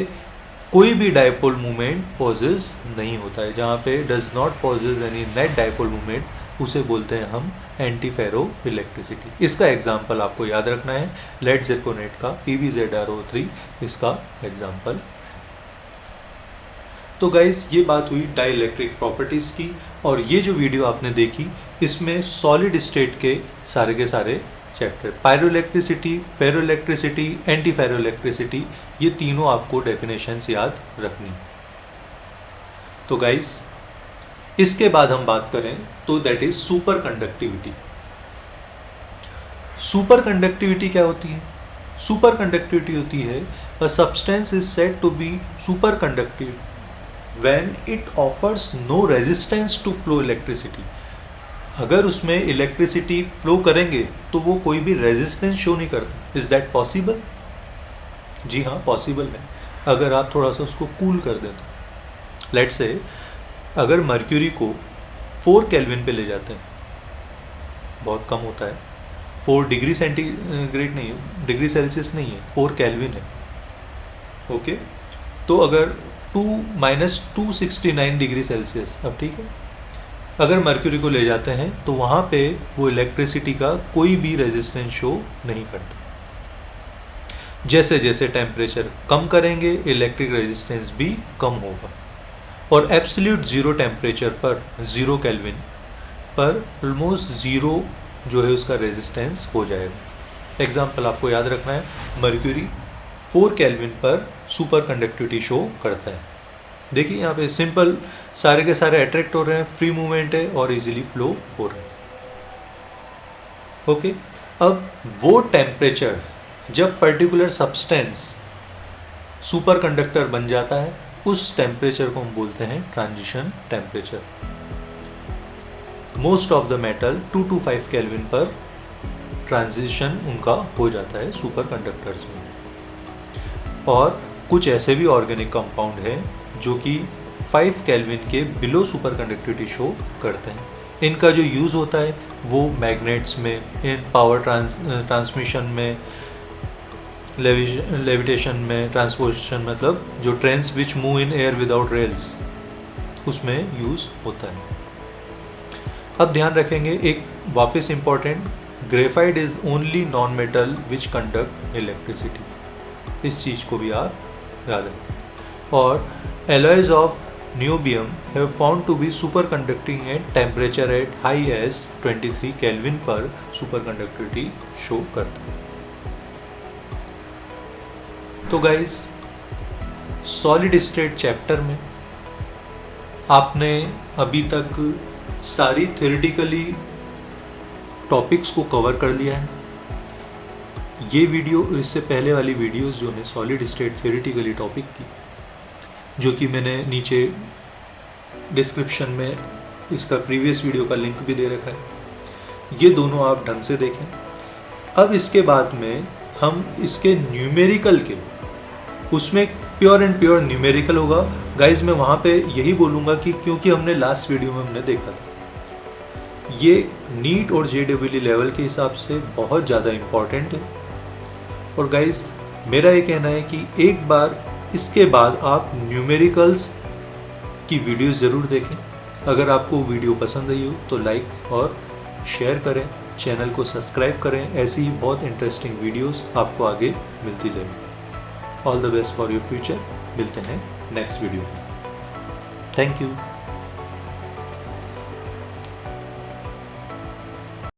कोई भी डायपोल मूवमेंट पॉजेज नहीं होता है, जहाँ पे does not possess any net dipole movement, उसे बोलते हैं हम एंटी फेरो इलेक्ट्रिसिटी। इसका एग्जाम्पल आपको याद रखना है, लेड जिरकोनेट का PbZrO3 इसका एग्जाम्पल। तो गाइज ये बात हुई डाइलेक्ट्रिक प्रॉपर्टीज़ की, और ये जो वीडियो आपने देखी इसमें सॉलिड स्टेट के सारे चैप्टर, पायरो इलेक्ट्रिसिटी, फेरो इलेक्ट्रिसिटी, एंटी फेरो इलेक्ट्रिसिटी, ये तीनों आपको डेफिनेशंस याद रखनी। तो गाइज इसके बाद हम बात करें तो that is super conductivity. Super conductivity क्या होती है? सुपर कंडक्टिविटी होती है a substance is said to be super conductive when it offers no resistance to flow electricity. अगर उसमें इलेक्ट्रिसिटी फ्लो करेंगे तो वो कोई भी रेजिस्टेंस शो नहीं करता। Is that possible? जी हाँ, पॉसिबल है, अगर आप थोड़ा सा उसको कूल कर दें तो। लेट्स से अगर मर्क्यूरी को 4 केल्विन पे ले जाते हैं, बहुत कम होता है, 4 डिग्री सेंटीग्रेड नहीं है, डिग्री सेल्सियस नहीं है, 4 केल्विन है। ओके, तो अगर -269 डिग्री सेल्सियस, अब ठीक है, अगर मर्क्यूरी को ले जाते हैं तो वहाँ पे वो इलेक्ट्रिसिटी का कोई भी रेजिस्टेंस शो नहीं करता। जैसे जैसे टेम्परेचर कम करेंगे इलेक्ट्रिक रेजिस्टेंस भी कम होगा। और एब्सोल्यूट ज़ीरो टेम्परेचर पर 0 केल्विन पर ऑलमोस्ट ज़ीरो जो है उसका रेजिस्टेंस हो जाएगा। एग्जाम्पल आपको याद रखना है, मर्क्यूरी 4 केल्विन पर सुपर कंडक्टिविटी शो करता है। देखिए यहाँ पे सिंपल सारे के सारे अट्रैक्ट हो रहे हैं, फ्री मूवमेंट है और इजीली फ्लो हो रहे हैं। ओके, अब वो टेम्परेचर जब पर्टिकुलर सब्सटेंस सुपर कंडक्टर बन जाता है, उस टेम्परेचर को हम बोलते हैं transition temperature. Most of the metal 2 to 5 kelvin पर ट्रांजिशन उनका हो जाता है सुपर कंडक्टर्स में। और कुछ ऐसे भी ऑर्गेनिक कंपाउंड हैं जो कि 5 केल्विन के बिलो सुपर कंडक्टिविटी शो करते हैं। इनका जो यूज़ होता है वो मैग्नेट्स में, इन पावर ट्रांसमिशन में, लेविटेशन में, ट्रांसपोर्टेशन मतलब जो trains which move in air without rails, उसमें यूज़ होता है। अब ध्यान रखेंगे एक वापस important, graphite is only non metal which conduct electricity. इस चीज़ को भी आप याद रखें। और alloys of niobium have found to be superconducting at temperature at high as 23 kelvin पर सुपर कंडक्टिविटी शो करता है। तो गाइस, सॉलिड स्टेट चैप्टर में आपने अभी तक सारी थ्योरेटिकली टॉपिक्स को कवर कर लिया है। ये वीडियो, इससे पहले वाली वीडियोस जो है सॉलिड स्टेट थ्योरेटिकली टॉपिक की, जो कि मैंने नीचे डिस्क्रिप्शन में इसका प्रीवियस वीडियो का लिंक भी दे रखा है, ये दोनों आप ढंग से देखें। अब इसके बाद में हम इसके न्यूमेरिकल के, उसमें प्योर एंड प्योर न्यूमेरिकल होगा। गाइज मैं वहाँ पे यही बोलूँगा कि क्योंकि हमने लास्ट वीडियो में हमने देखा था, ये नीट और JEE लेवल के हिसाब से बहुत ज़्यादा इम्पॉर्टेंट है। और गाइज मेरा ये कहना है कि एक बार इसके बाद आप न्यूमेरिकल्स की वीडियो ज़रूर देखें। अगर आपको वीडियो पसंद आई हो तो लाइक और शेयर करें, चैनल को सब्सक्राइब करें। ऐसी ही बहुत इंटरेस्टिंग वीडियोस आपको आगे मिलती जाएगी। All the best for your future. मिलते हैं नेक्स्ट वीडियो में। Thank you.